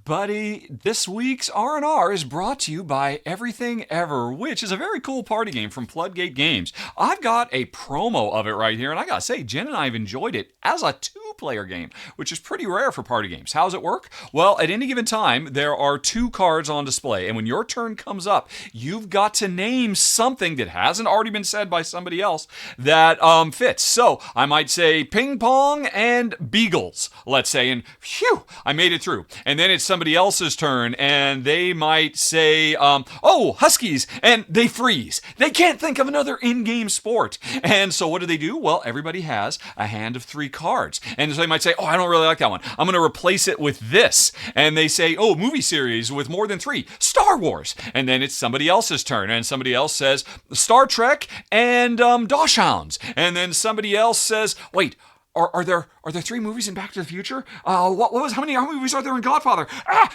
everybody. This week's R&R is brought to you by Everything Ever, which is a very cool party game from Floodgate Games. I've got a promo of it right here, and I gotta say, Jen and I have enjoyed it as a two-player game, which is pretty rare for party games. How does it work? Well, at any given time, there are two cards on display, and when your turn comes up, you've got to name something that hasn't already been said by somebody else that fits. So, I might say ping pong and beagles, let's say, and phew, I made it through. And then it's somebody else's turn, and they might say, huskies, and they freeze. They can't think of another in-game sport. And so what do? Well, everybody has a hand of 3 cards. And so they might say, I don't really like that one. I'm going to replace it with this. And they say, movie series with more than 3. Star Wars. And then it's somebody else's turn, and somebody else says Star Trek and Dachshunds. And then somebody else says, wait, Are there 3 movies in Back to the Future? How many movies are there in Godfather?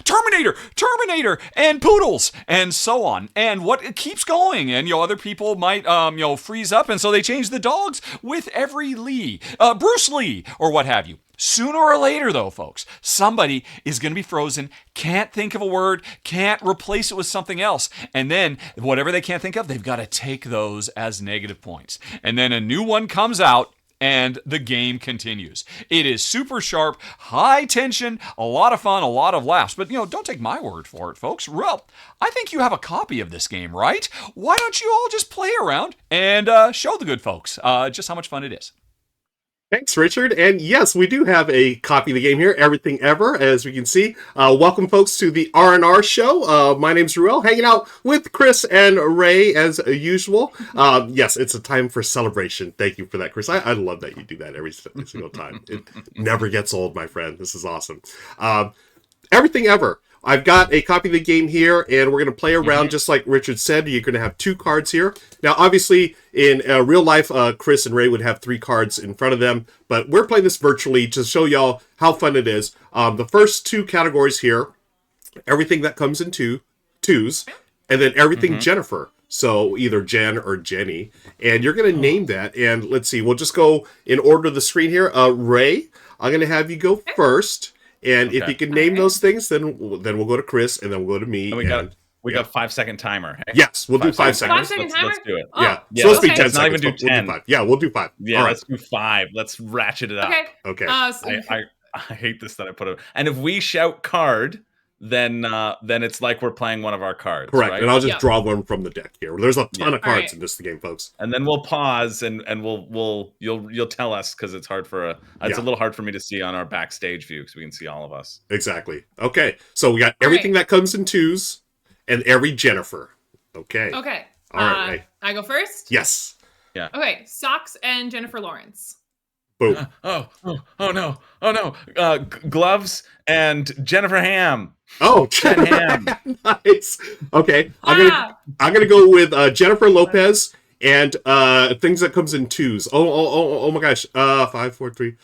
Terminator, and Poodles, and so on. And it keeps going, and other people might freeze up, and so they change the dogs with every Bruce Lee, or what have you. Sooner or later, though, folks, somebody is going to be frozen, can't think of a word, can't replace it with something else, and then whatever they can't think of, they've got to take those as negative points. And then a new one comes out, and the game continues. It is super sharp, high tension, a lot of fun, a lot of laughs. But, don't take my word for it, folks. Well, I think you have a copy of this game, right? Why don't you all just play around and show the good folks just how much fun it is? Thanks, Richard. And yes, we do have a copy of the game here, Everything Ever, as we can see. Welcome, folks, to the R&R show. My name's Ruel, hanging out with Chris and Ray, as usual. Yes, it's a time for celebration. Thank you for that, Chris. I love that you do that every single time. It never gets old, my friend. This is awesome. Everything Ever. I've got a copy of the game here, and we're going to play around just like Richard said. You're going to have 2 cards here. Now, obviously, in real life, Chris and Ray would have 3 cards in front of them, but we're playing this virtually to show y'all how fun it is. The first 2 categories here, everything that comes in twos, and then everything Jennifer. So either Jen or Jenny, and you're going to name that. And let's see, we'll just go in order of the screen here. Ray, I'm going to have you go first. And if you can name those things, then we'll go to Chris, and then we'll go to me. And we got 5-second timer. Hey? Yes, we'll do 5 seconds. 5-second timer? Let's do it. Yeah, supposed to be 10 let's not seconds. even do 10. We'll do 5. Yeah, we'll do 5. Yeah, all right. let's do 5. Let's ratchet it up. Okay. I hate this that I put it. And if we shout card, then it's like we're playing one of our cards. Correct. Right? And I'll just draw one from the deck here. There's a ton of cards in this game, folks. And then we'll pause and you'll tell us, because it's hard for it's a little hard for me to see on our backstage view, because we can see all of us. Exactly. Okay. So we got everything that comes in twos and every Jennifer. Okay. All right. I go first? Yes. Yeah. Okay. Socks and Jennifer Lawrence. Boom. No. Gloves and Jennifer Ham. Oh, Jen Ham. Nice. Okay. I'm gonna go with Jennifer Lopez and things that comes in twos. Oh my gosh. 5, 4, 3.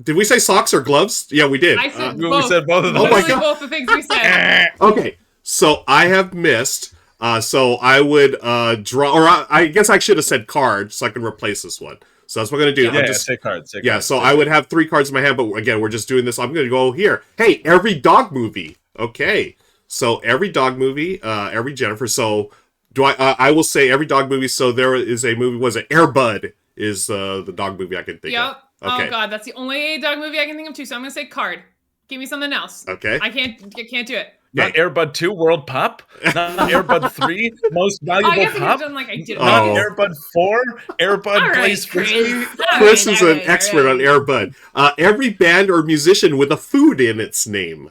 Did we say socks or gloves? Yeah, we did. I said We both. said both of them. Oh my God. Both the things we said. Okay. So I have missed. So I would draw, or I guess I should have said card, so I can replace this one. So that's what I'm going to do. Yeah, say cards. So I would have 3 cards in my hand, but again, we're just doing this. I'm going to go here. Hey, every dog movie. Okay. So every dog movie, every Jennifer. So I will say every dog movie. So there is a movie, was it Air Bud is the dog movie I can think of. Okay. Oh God, that's the only dog movie I can think of too. So I'm going to say card. Give me something else. Okay. I can't do it. Not Air Bud 2 World Pup. Not Air Bud 3 Most Valuable I guess I Pup. done like I did. Not Air Bud 4 Air Bud Plays Frisbee. Chris is an expert on Air Bud. Every band or musician with a food in its name.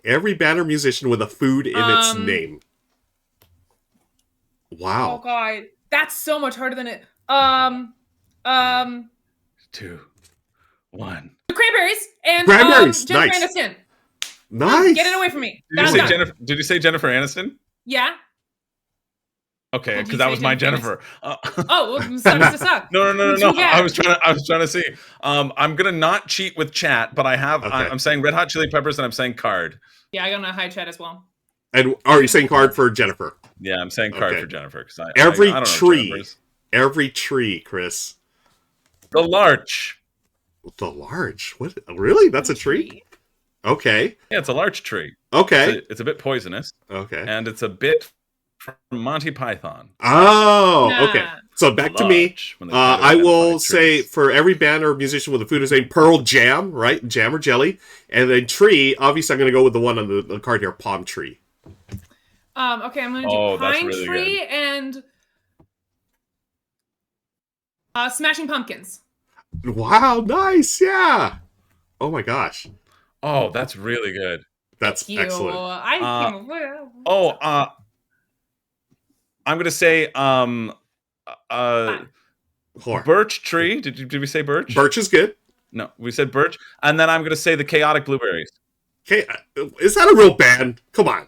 Every band or musician with a food in its name. Wow. Oh God, that's so much harder than it. 2, 1. The Cranberries and Jennifer Nice. Aniston. Nice. Get it away from me. Did you say Jennifer Aniston? Yeah. Okay, because that was my Jennifer. Suck. No. I was trying to see. I'm gonna not cheat with chat, but I'm saying Red Hot Chili Peppers and I'm saying card. Yeah, I got a high chat as well. And are you saying card for Jennifer? Yeah, I'm saying card for Jennifer. Every I tree. Every tree, Chris. The larch. The large? What? Really? That's a tree? Okay. Yeah, it's a larch tree. Okay. It's a bit poisonous, Okay. and it's a bit from Monty Python. Oh, okay. Nah. So back to me. Larch, when they try to I identify will say trees. for every band or musician with a food name, Pearl Jam, right? Jam or jelly. And then tree, obviously I'm going to go with the one on the card here, palm tree. Okay, I'm gonna do Oh, that's pine really tree and smashing pumpkins. Wow, nice. Yeah. Oh my gosh. Oh, that's really good. That's You, excellent. I Uh, came up with. Oh, I'm gonna say Fine. Hold on. birch tree. Did we say birch? Birch is good. No, we said birch, and then I'm gonna say the chaotic blueberries. Okay, is that a real band? Come on.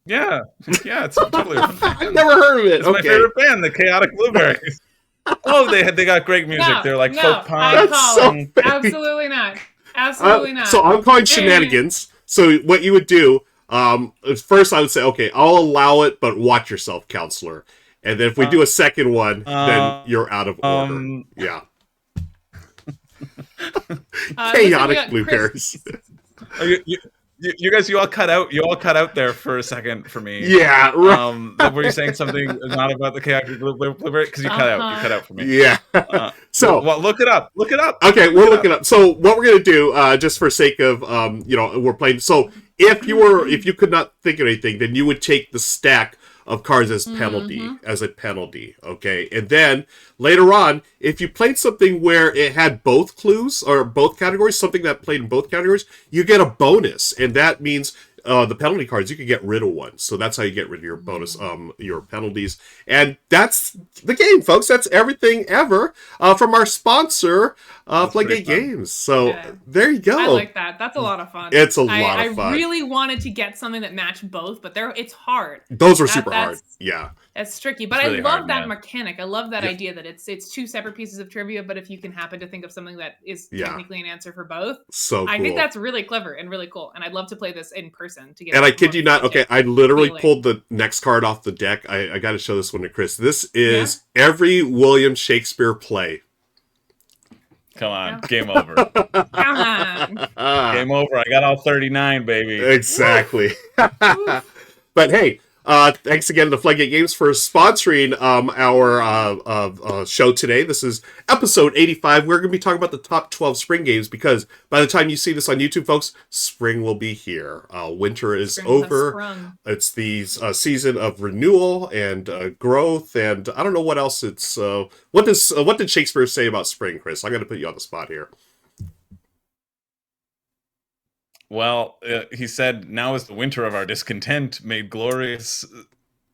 Yeah, yeah, it's totally. A I've band. never heard of it. It's my Okay. favorite band, the Chaotic Blueberries. Oh, they got great music. No, They're like no, folk punk. I That's call so it. fake. Absolutely not. Absolutely not. So I'm calling shenanigans. So what you would do, first I would say, okay, I'll allow it, but watch yourself, counselor. And then if we do a second one, then you're out of order. Yeah. Chaotic blueberries. Oh, you guys, you all cut out there for a second for me. Yeah, right. Were you saying something not about the chaotic blueberry? Because you cut out for me. Yeah. So well, look it up. Look it up. Okay, we'll look it up. So what we're gonna do, just for sake of we're playing. So if you could not think of anything, then you would take the stack of cards as a penalty. Okay, and then later on, if you played something where it had both clues or both categories, something that played in both categories, you get a bonus, and that means the penalty cards, you can get rid of one. So that's how you get rid of your bonus, your penalties. And that's the game, folks. That's everything ever from our sponsor, Floodgate Games. So there you go. I like that. That's a lot of fun. It's a lot of fun. I really wanted to get something that matched both, but it's hard. Those were super hard. Yeah. That's tricky, but really I love hard, that man. mechanic. I love that idea that it's two separate pieces of trivia, but if you can happen to think of something that is technically an answer for both, so cool. I think that's really clever and really cool. And I'd love to play this in person to get. And I kid you not. Okay, I literally feeling. pulled the next card off the deck. I got to show this one to Chris. This is every William Shakespeare play. Come on, game over. Come on. Game over. I got all 39, baby. Exactly. But hey, thanks again to Floodgate Games for sponsoring our show today. This is episode 85. We're going to be talking about the top 12 spring games because by the time you see this on YouTube, folks, spring will be here. Winter is over. It's the season of renewal and growth, and I don't know what else it's... what did Shakespeare say about spring, Chris? I got to put you on the spot here. Well, he said, now is the winter of our discontent, made glorious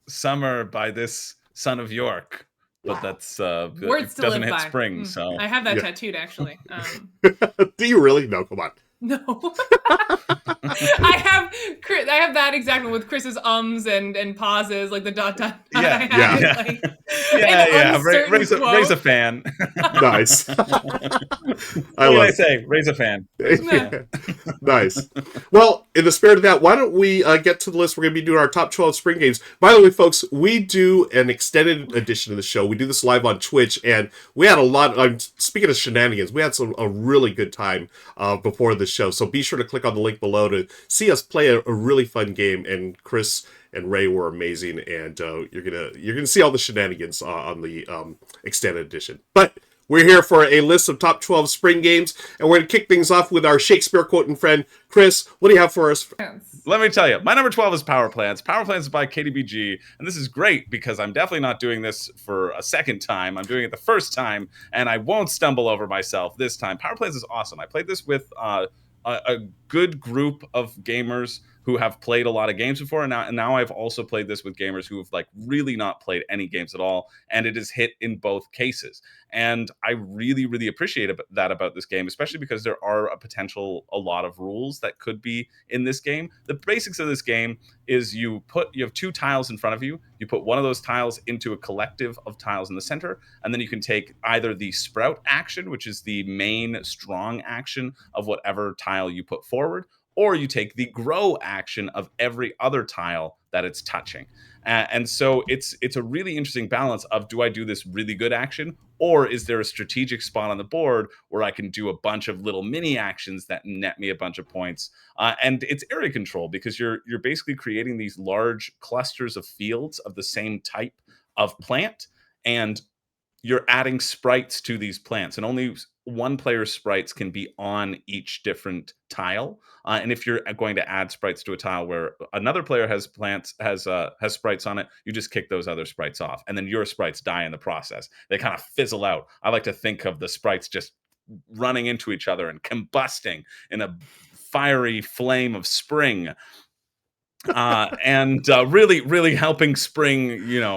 summer by this son of York. But that's, Words to doesn't live hit by. spring, so... I have that tattooed, actually. Do you really? No, come on. No. I have that exactly with Chris's and pauses, like the dot. Yeah. Raise a fan. Nice. I say? Raise a fan. Nice. Well, in the spirit of that, why don't we get to the list? We're going to be doing our top 12 spring games. By the way, folks, we do an extended edition of the show. We do this live on Twitch, and we had a lot. Speaking of shenanigans, we had a really good time before the show. So be sure to click on the link below to see us play a really fun game. And Chris and Ray were amazing, and you're gonna see all the shenanigans on the extended edition. But we're here for a list of top 12 spring games, and we're going to kick things off with our Shakespeare quoting friend, Chris. What do you have for us? Let me tell you, my number 12 is Power Plants. Power Plants is by KDBG, and this is great because I'm definitely not doing this for a second time. I'm doing it the first time, and I won't stumble over myself this time. Power Plants is awesome. I played this with a good group of gamers who have played a lot of games before, and now I've also played this with gamers who have really not played any games at all, and it is hit in both cases. And I really, really appreciate that about this game, especially because there are a lot of rules that could be in this game. The basics of this game is you have two tiles in front of you. You put one of those tiles into a collective of tiles in the center, and then you can take either the sprout action, which is the main strong action of whatever tile you put forward, or you take the grow action of every other tile that it's touching. And so it's a really interesting balance of, do I do this really good action, or is there a strategic spot on the board where I can do a bunch of little mini actions that net me a bunch of points? And it's area control, because you're basically creating these large clusters of fields of the same type of plant, and you're adding sprites to these plants, and only one player's sprites can be on each different tile. And if you're going to add sprites to a tile where another player has sprites on it, you just kick those other sprites off, and then your sprites die in the process. They kind of fizzle out. I like to think of the sprites just running into each other and combusting in a fiery flame of spring, and really, really helping spring,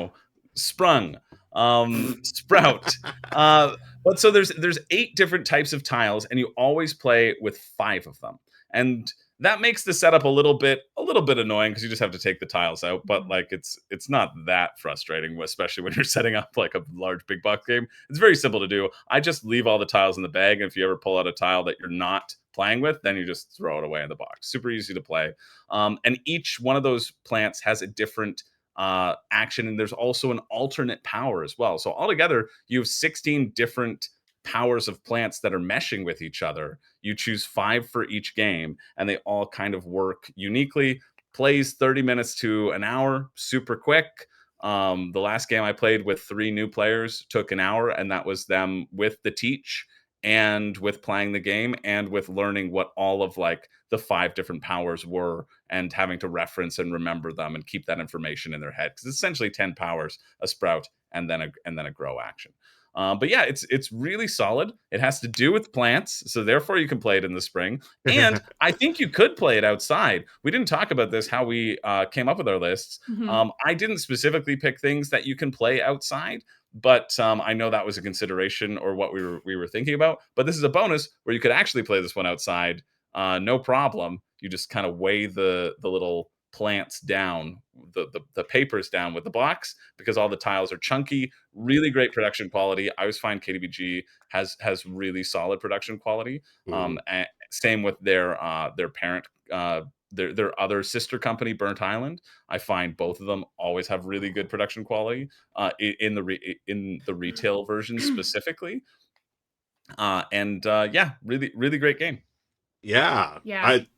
sprout. But so there's 8 different types of tiles, and you always play with 5 of them, and that makes the setup a little bit annoying, because you just have to take the tiles out. But like, it's not that frustrating, especially when you're setting up like a large big box game. It's very simple to do. I just leave all the tiles in the bag, and if you ever pull out a tile that you're not playing with, then you just throw it away in the box. Super easy to play. And each one of those plants has a different action, and there's also an alternate power as well. So altogether, you have 16 different powers of plants that are meshing with each other. You choose 5 for each game, and they all kind of work uniquely. Plays 30 minutes to an hour, super quick. The last game I played with 3 new players took an hour, and that was them with the teach, and with playing the game, and with learning what all of like the 5 different powers were, and having to reference and remember them and keep that information in their head, because it's essentially 10 powers, a sprout, and then a grow action. But yeah, it's really solid. It has to do with plants, so therefore you can play it in the spring. And I think you could play it outside. We didn't talk about this, how we came up with our lists. I didn't specifically pick things that you can play outside, but I know that was a consideration, or what we were thinking about. But this is a bonus where you could actually play this one outside, no problem. You just kind of weigh the little plants down, the papers down with the box, because all the tiles are chunky. Really great production quality. I always find KDBG has really solid production quality. And same with their parent, their other sister company, Burnt Island. I find both of them always have really good production quality in the retail version specifically. Yeah, really, really great game. Yeah.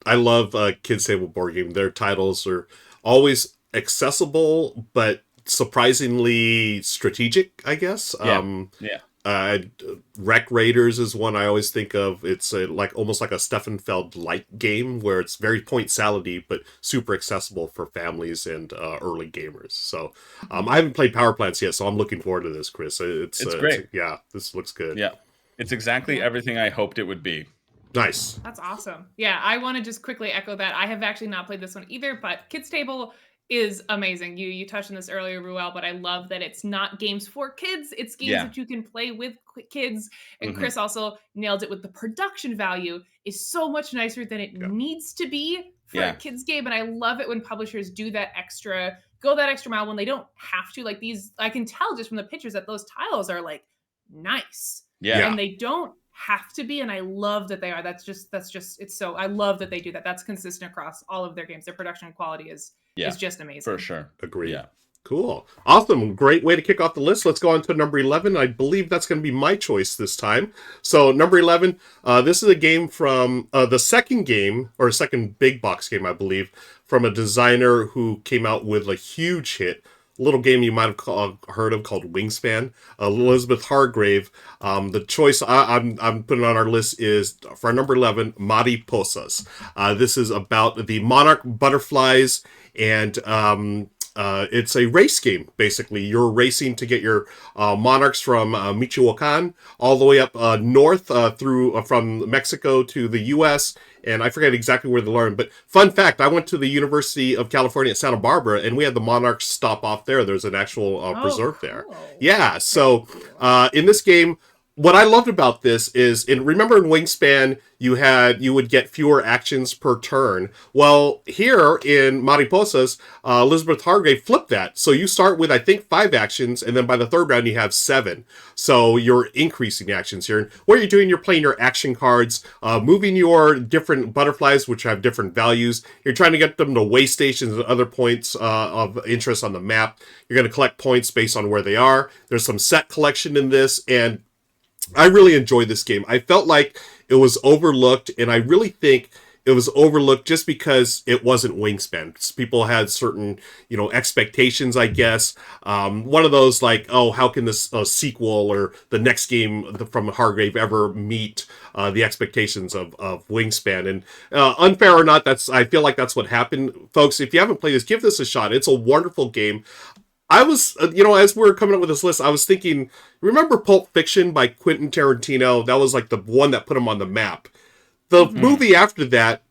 I love Kids Table board game. Their titles are always accessible, but surprisingly strategic, I guess. Wreck Raiders is one I always think of. It's almost like a Steffenfeld light game, where it's very point salady but super accessible for families and early gamers. So I haven't played Power Plants yet, so I'm looking forward to this, Chris. It's great. This looks good. Yeah, it's exactly everything I hoped it would be. Nice. That's awesome. Yeah, I want to just quickly echo that. I have actually not played this one either, but Kids Table is amazing. You touched on this earlier, Ruel, but I love that it's not games for kids. It's games that you can play with kids. And Chris also nailed it with the production value is so much nicer than it needs to be for a kids game. And I love it when publishers go that extra mile when they don't have to. Like these, I can tell just from the pictures that those tiles are like nice. Yeah. And they don't have to be, and I love that they are. That's just it's so, I love that they do that. That's consistent across all of their games. Their production quality is just amazing. For sure. Agree. Yeah. Cool. Awesome. Great way to kick off the list. Let's go on to number 11. I believe that's going to be my choice this time. So number 11, this is a game from the second big box game, I believe, from a designer who came out with a huge hit. Little game you might have heard of called Wingspan. Elizabeth Hargrave. The choice I'm putting on our list is for number 11, Mariposas. This is about the monarch butterflies, and it's a race game. Basically, you're racing to get your monarchs from Michoacan all the way up north through from Mexico to the U.S. And I forget exactly where they learned, but fun fact, I went to the University of California at Santa Barbara, and we had the monarchs stop off there. There's an actual preserve there. Yeah, so in this game, what I loved about this is, remember in Wingspan, you would get fewer actions per turn. Well, here in Mariposas, Elizabeth Hargrave flipped that. So you start with, I think, 5 actions, and then by the third round you have 7. So you're increasing actions here. And what you're doing, you're playing your action cards, moving your different butterflies, which have different values. You're trying to get them to way stations and other points of interest on the map. You're going to collect points based on where they are. There's some set collection in this, and I really enjoyed this game. I felt like it was overlooked, and I really think it was overlooked just because it wasn't Wingspan. People had certain, expectations, I guess. One of those like, oh, how can this sequel or the next game from Hargrave ever meet the expectations of Wingspan? And unfair or not, I feel like that's what happened. Folks, if you haven't played this, give this a shot. It's a wonderful game. I was, as we were coming up with this list, I was thinking, remember Pulp Fiction by Quentin Tarantino? That was like the one that put him on the map. The movie after that,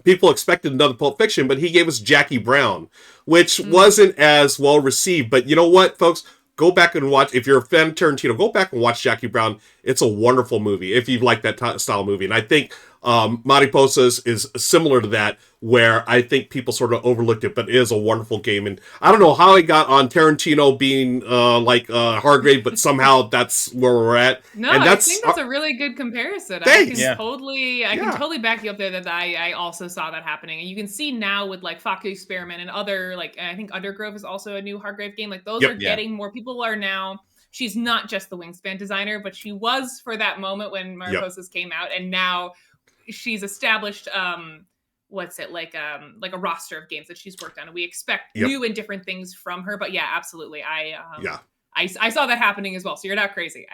people expected another Pulp Fiction, but he gave us Jackie Brown, which wasn't as well received. But you know what, folks? Go back and watch. If you're a fan of Tarantino, go back and watch Jackie Brown. It's a wonderful movie if you like that style movie. And I think Mariposas is similar to that, where I think people sort of overlooked it, but it is a wonderful game. And I don't know how I got on Tarantino being Hargrave, but somehow that's where we're at. No, and I think that's a really good comparison. Thanks. I can totally back you up there that I also saw that happening. And you can see now with like Faku Experiment and other, like, I think Undergrove is also a new Hargrave game. Like those are getting more people are now. She's not just the Wingspan designer, but she was for that moment when Mariposas came out, and now she's established like a roster of games that she's worked on, and we expect new and different things from her. But yeah, absolutely. I saw that happening as well. So you're not crazy.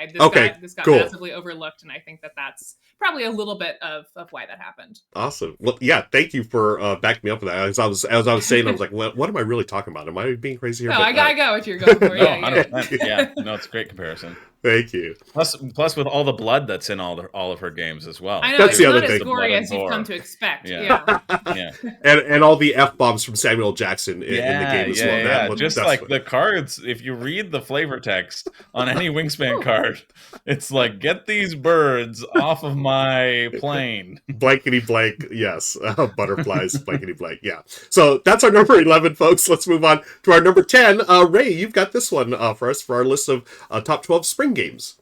This got massively overlooked, and I think that's probably a little bit of why that happened. Awesome. Well, yeah, thank you for backing me up with that. As I was saying, I was like, what am I really talking about? Am I being crazy here? No, I got what you're going for. No, it's a great comparison. Thank you. Plus, with all the blood that's in all of her games as well. I know, that's the other thing. It's not as gory as you've come to expect. Yeah. And all the F-bombs from Samuel Jackson in the game as well. Yeah. Just like the cards, if you read the flavor text on any Wingspan card, it's like, get these birds off of my plane. Blankety blank, yes. Butterflies, blankety blank, yeah. So that's our number 11, folks. Let's move on to our number 10. Ray, you've got this one for us for our list of top 12 spring games.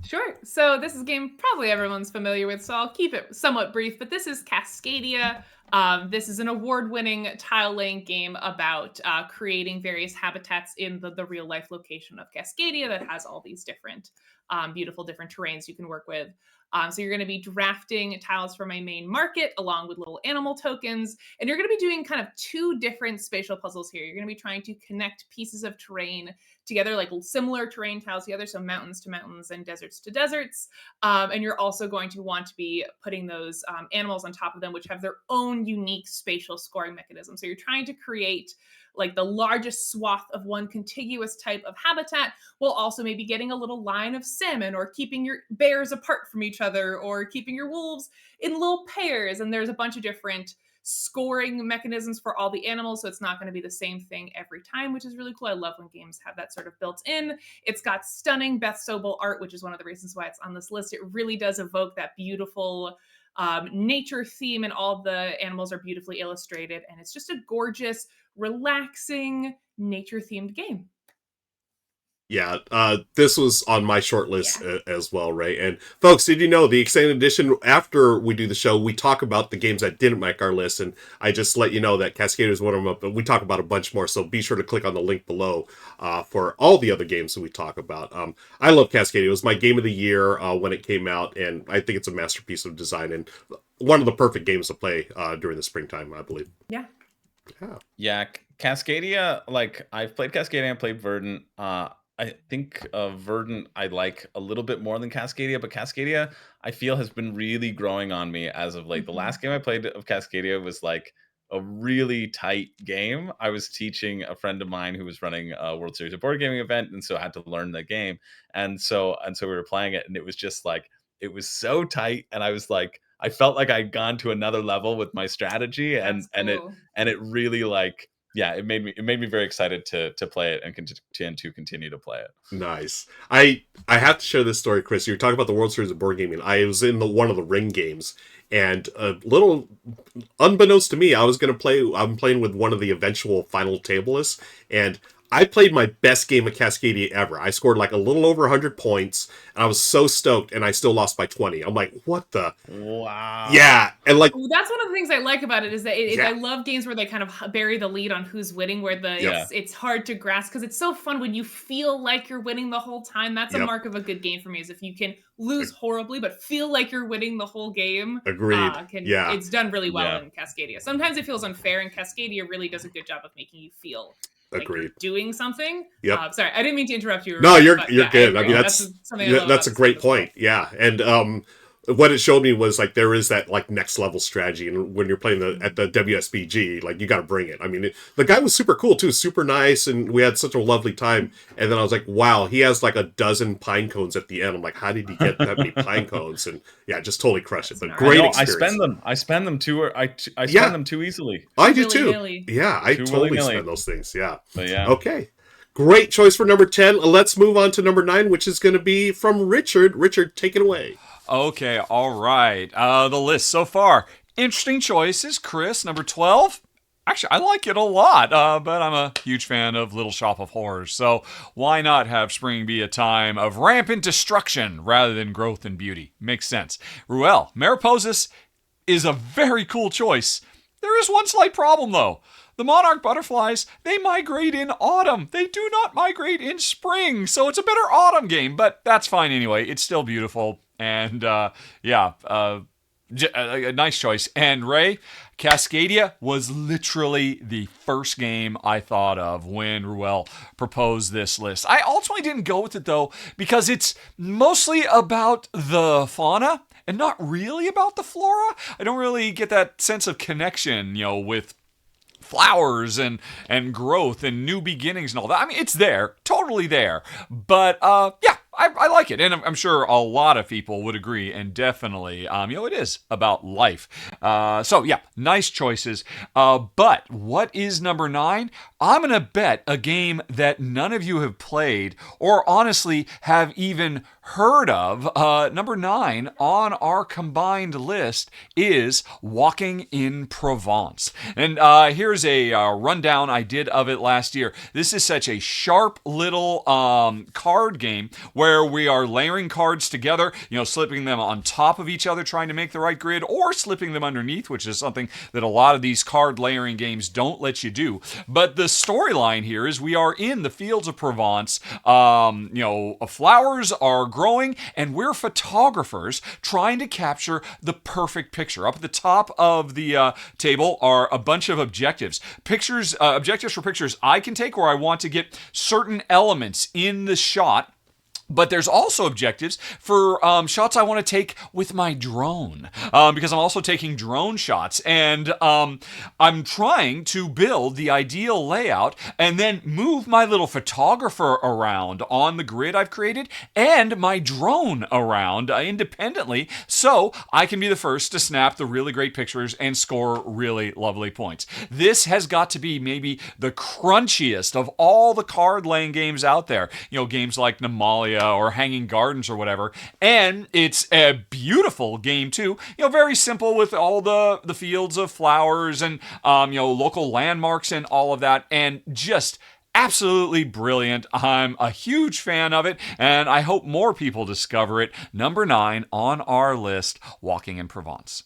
Sure. So this is a game probably everyone's familiar with, so I'll keep it somewhat brief, but this is Cascadia. This is an award-winning tile-laying game about creating various habitats in the real-life location of Cascadia that has all these different beautiful different terrains you can work with. So you're going to be drafting tiles from a main market along with little animal tokens. And you're going to be doing kind of 2 different spatial puzzles here. You're going to be trying to connect pieces of terrain together, like similar terrain tiles together. So mountains to mountains and deserts to deserts. And you're also going to want to be putting those animals on top of them, which have their own unique spatial scoring mechanism. So you're trying to create like the largest swath of one contiguous type of habitat, while also maybe getting a little line of salmon, or keeping your bears apart from each other, or keeping your wolves in little pairs. And there's a bunch of different scoring mechanisms for all the animals, so it's not going to be the same thing every time, which is really cool. I love when games have that sort of built in. It's got stunning Beth Sobel art, which is one of the reasons why it's on this list. It really does evoke that beautiful nature theme, and all the animals are beautifully illustrated, and it's just a gorgeous, relaxing, nature-themed game. Yeah, this was on my short list as well, Ray. And folks, did you know the extended edition, after we do the show, we talk about the games that didn't make our list, and I just let you know that Cascadia is one of them, but we talk about a bunch more, so be sure to click on the link below for all the other games that we talk about. I love Cascadia. It was my game of the year when it came out, and I think it's a masterpiece of design, and one of the perfect games to play during the springtime, I believe. Yeah, Cascadia, like, I've played Cascadia, I played Verdant. I think Verdant I like a little bit more than Cascadia, but Cascadia I feel has been really growing on me as of late. The last game I played of Cascadia was like a really tight game. I was teaching a friend of mine who was running a World Series of Board Gaming event, and so I had to learn the game. And so we were playing it, and it was just like, it was so tight, and I was like, I felt like I'd gone to another level with my strategy, and it really like yeah, it made me very excited to play it and to continue to play it. Nice. I have to share this story, Chris. You were talking about the World Series of Board Gaming. I was in one of the ring games, and a little unbeknownst to me, I'm playing with one of the eventual final tablists, and I played my best game of Cascadia ever. I scored like a little over 100 points, and I was so stoked, and I still lost by 20. I'm like, what the? Wow. Yeah, and like... That's one of the things I like about it is that I love games where they kind of bury the lead on who's winning, where it's hard to grasp, because it's so fun when you feel like you're winning the whole time. That's a mark of a good game for me, is if you can lose horribly but feel like you're winning the whole game. Agreed. It's done really well in Cascadia. Sometimes it feels unfair, and Cascadia really does a good job of making you feel like you're doing something. Yep. Sorry, I didn't mean to interrupt you. No, you're good. I mean, that's a great point. Yeah, and what it showed me was like there is that like next level strategy, and when you're playing at the WSBG, like you got to bring it. I mean, the guy was super cool too, super nice, and we had such a lovely time. And then I was like, wow, he has like a dozen pine cones at the end. I'm like, how did he get that many pine cones? And yeah, just totally crushed it. But great experience. I spend them too. I spend them too easily. I do too. Yeah, I totally spend those things. Yeah. But yeah. Okay. Great choice for number 10. Let's move on to number 9, which is going to be from Richard. Richard, take it away. Okay, all right. The list so far. Interesting choices. Chris, number 12. Actually, I like it a lot, but I'm a huge fan of Little Shop of Horrors. So why not have spring be a time of rampant destruction rather than growth and beauty? Makes sense. Ruel, Mariposas is a very cool choice. There is one slight problem, though. The monarch butterflies, they migrate in autumn. They do not migrate in spring. So it's a better autumn game, but that's fine anyway. It's still beautiful. And a nice choice. And Ray, Cascadia was literally the first game I thought of when Ruel proposed this list. I ultimately didn't go with it, though, because it's mostly about the fauna and not really about the flora. I don't really get that sense of connection, with flowers and growth and new beginnings and all that. I mean, it's there, totally there. But I like it, and I'm sure a lot of people would agree. And definitely, it is about life. So yeah, nice choices. But what is number 9? I'm gonna bet a game that none of you have played, or honestly have even heard of. Number 9 on our combined list is Walking in Provence. And here's a rundown I did of it last year. This is such a sharp little card game where we are layering cards together, slipping them on top of each other, trying to make the right grid, or slipping them underneath, which is something that a lot of these card layering games don't let you do. But the storyline here is we are in the fields of Provence. Flowers are growing, and we're photographers trying to capture the perfect picture. Up at the top of the table are a bunch of objectives. Objectives for pictures I can take where I want to get certain elements in the shot. But there's also objectives for shots I want to take with my drone, because I'm also taking drone shots, and I'm trying to build the ideal layout and then move my little photographer around on the grid I've created and my drone around independently, so I can be the first to snap the really great pictures and score really lovely points. This has got to be maybe the crunchiest of all the card laying games out there. Games like Nemalia or Hanging Gardens or whatever. And it's a beautiful game too. Very simple with all the fields of flowers and local landmarks and all of that, and just absolutely brilliant. I'm a huge fan of it, and I hope more people discover it. Number 9 on our list, Walking in Provence.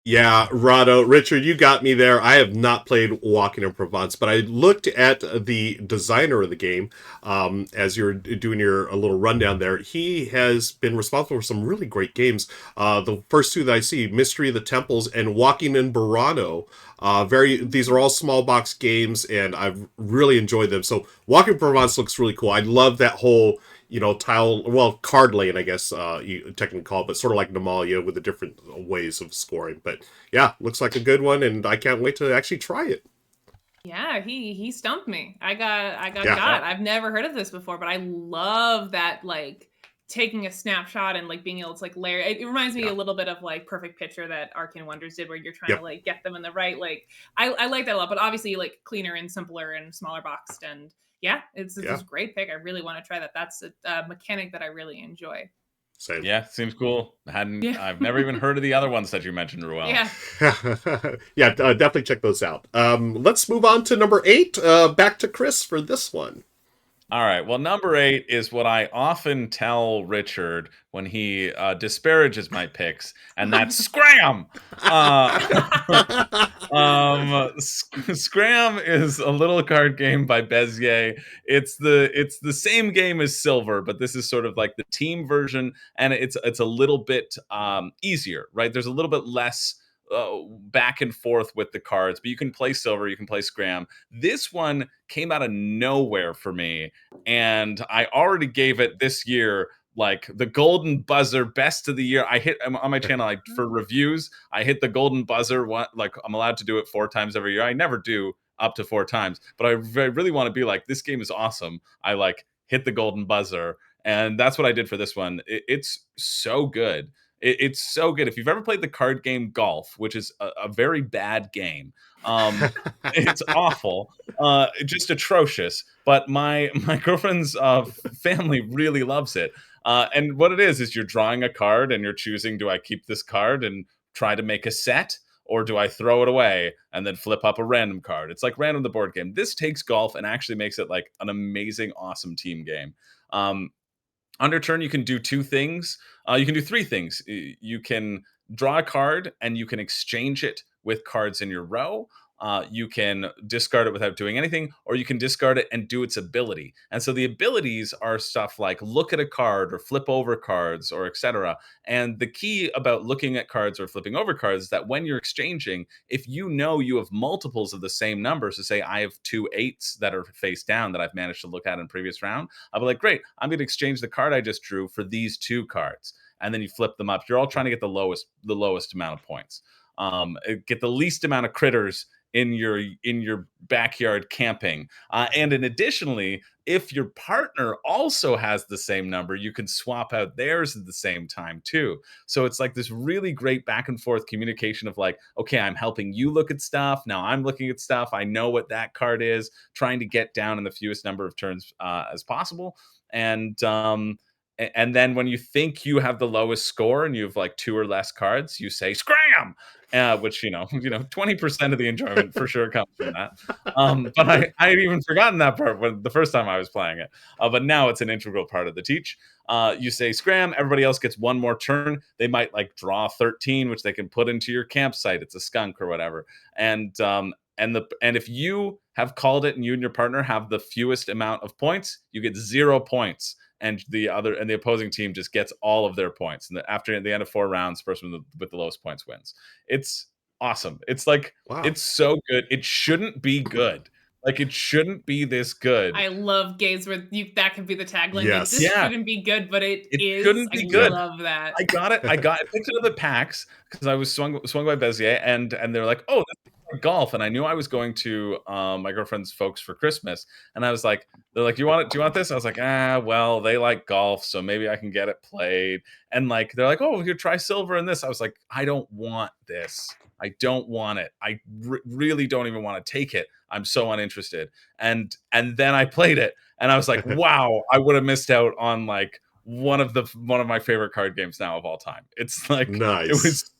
Yeah, Rahdo, Richard, you got me there. I have not played Walking in Provence, but I looked at the designer of the game as you're doing your little rundown there. He has been responsible for some really great games. The first 2 that I see, Mystery of the Temples and Walking in Burano. These are all small box games, and I've really enjoyed them. So Walking in Provence looks really cool. I love that whole card laying, I guess you technically call it, but sort of like Nemalia with the different ways of scoring. But yeah, looks like a good one, and I can't wait to actually try it. Yeah, he stumped me. I got. I've never heard of this before, but I love that taking a snapshot and like being able to like layer it reminds me Yeah. a little bit of like Perfect Picture that Arcane Wonders did, where you're trying Yep. to like get them in the right, like I like that a lot, but obviously like cleaner and simpler and smaller boxed. And yeah, it's Yeah. a great pick. I really want to try that. That's a mechanic that I really enjoy. Same. Yeah, seems cool. Yeah. I've never even heard of the other ones that you mentioned, Ruel. Yeah. Yeah, definitely check those out. Let's move on to number 8. Back to Chris for this one. All right. Well, number 8 is what I often tell Richard when he disparages my picks, and that's Scram. Scram is a little card game by Bezier. It's the same game as Silver, but this is sort of like the team version, and it's a little bit easier, right? There's a little bit less back and forth with the cards, but you can play Silver, you can play Scram. This one came out of nowhere for me, and I already gave it this year like the golden buzzer, best of the year. I hit on my channel, like for reviews, I hit the golden buzzer. Like I'm allowed to do it 4 times every year. I never do up to 4 times, but I really want to be like, this game is awesome. I like hit the golden buzzer, and that's what I did for this one. It's so good. It's so good. If you've ever played the card game Golf, which is a very bad game, it's awful, just atrocious. But my girlfriend's family really loves it. And what it is you're drawing a card and you're choosing, do I keep this card and try to make a set, or do I throw it away and then flip up a random card? It's like Random the board game. This takes Golf and actually makes it like an amazing, awesome team game. Under turn, you can do 2 things. You can do 3 things. You can draw a card and you can exchange it with cards in your row. You can discard it without doing anything, or you can discard it and do its ability. And so the abilities are stuff like look at a card or flip over cards or etc. And the key about looking at cards or flipping over cards is that when you're exchanging, if you know you have multiples of the same numbers, so say I have 2 8s that are face down that I've managed to look at in previous round, I'll be like, great, I'm going to exchange the card I just drew for these 2 cards. And then you flip them up. You're all trying to get the lowest amount of points. Get the least amount of critters in your backyard camping. And additionally, if your partner also has the same number, you can swap out theirs at the same time too. So it's like this really great back and forth communication of like, okay, I'm helping you look at stuff. Now I'm looking at stuff. I know what that card is, trying to get down in the fewest number of turns as possible. And then when you think you have the lowest score and you have like 2 or less cards, you say Scram, which 20% of the enjoyment for sure comes from that. But I had even forgotten that part when the first time I was playing it. But now it's an integral part of the teach. You say Scram, everybody else gets 1 more turn. They might like draw 13, which they can put into your campsite. It's a skunk or whatever. And if you have called it and you and your partner have the fewest amount of points, you get 0 points. And the opposing team just gets all of their points. And after the end of 4 rounds, the person with the lowest points wins. It's awesome. It's like, wow. It's so good. It shouldn't be good. Like, it shouldn't be this good. I love games where that could be the tagline. Yes. Like, this shouldn't be good, but it is. Shouldn't be good. I love that. I got it. I picked it up at PAX because I was swung by Bezier, and they're like, oh, this is Golf. And I knew I was going to my girlfriend's folks for Christmas. And I was like, they're like, do you want this? I was like, well, they like golf, so maybe I can get it played. And like, they're like, oh, you try Silver in this. I was like, I don't want this. I don't want it. I really don't even want to take it. I'm so uninterested. And then I played it, and I was like, wow, I would have missed out on like one of my favorite card games now of all time. It's like, nice. It was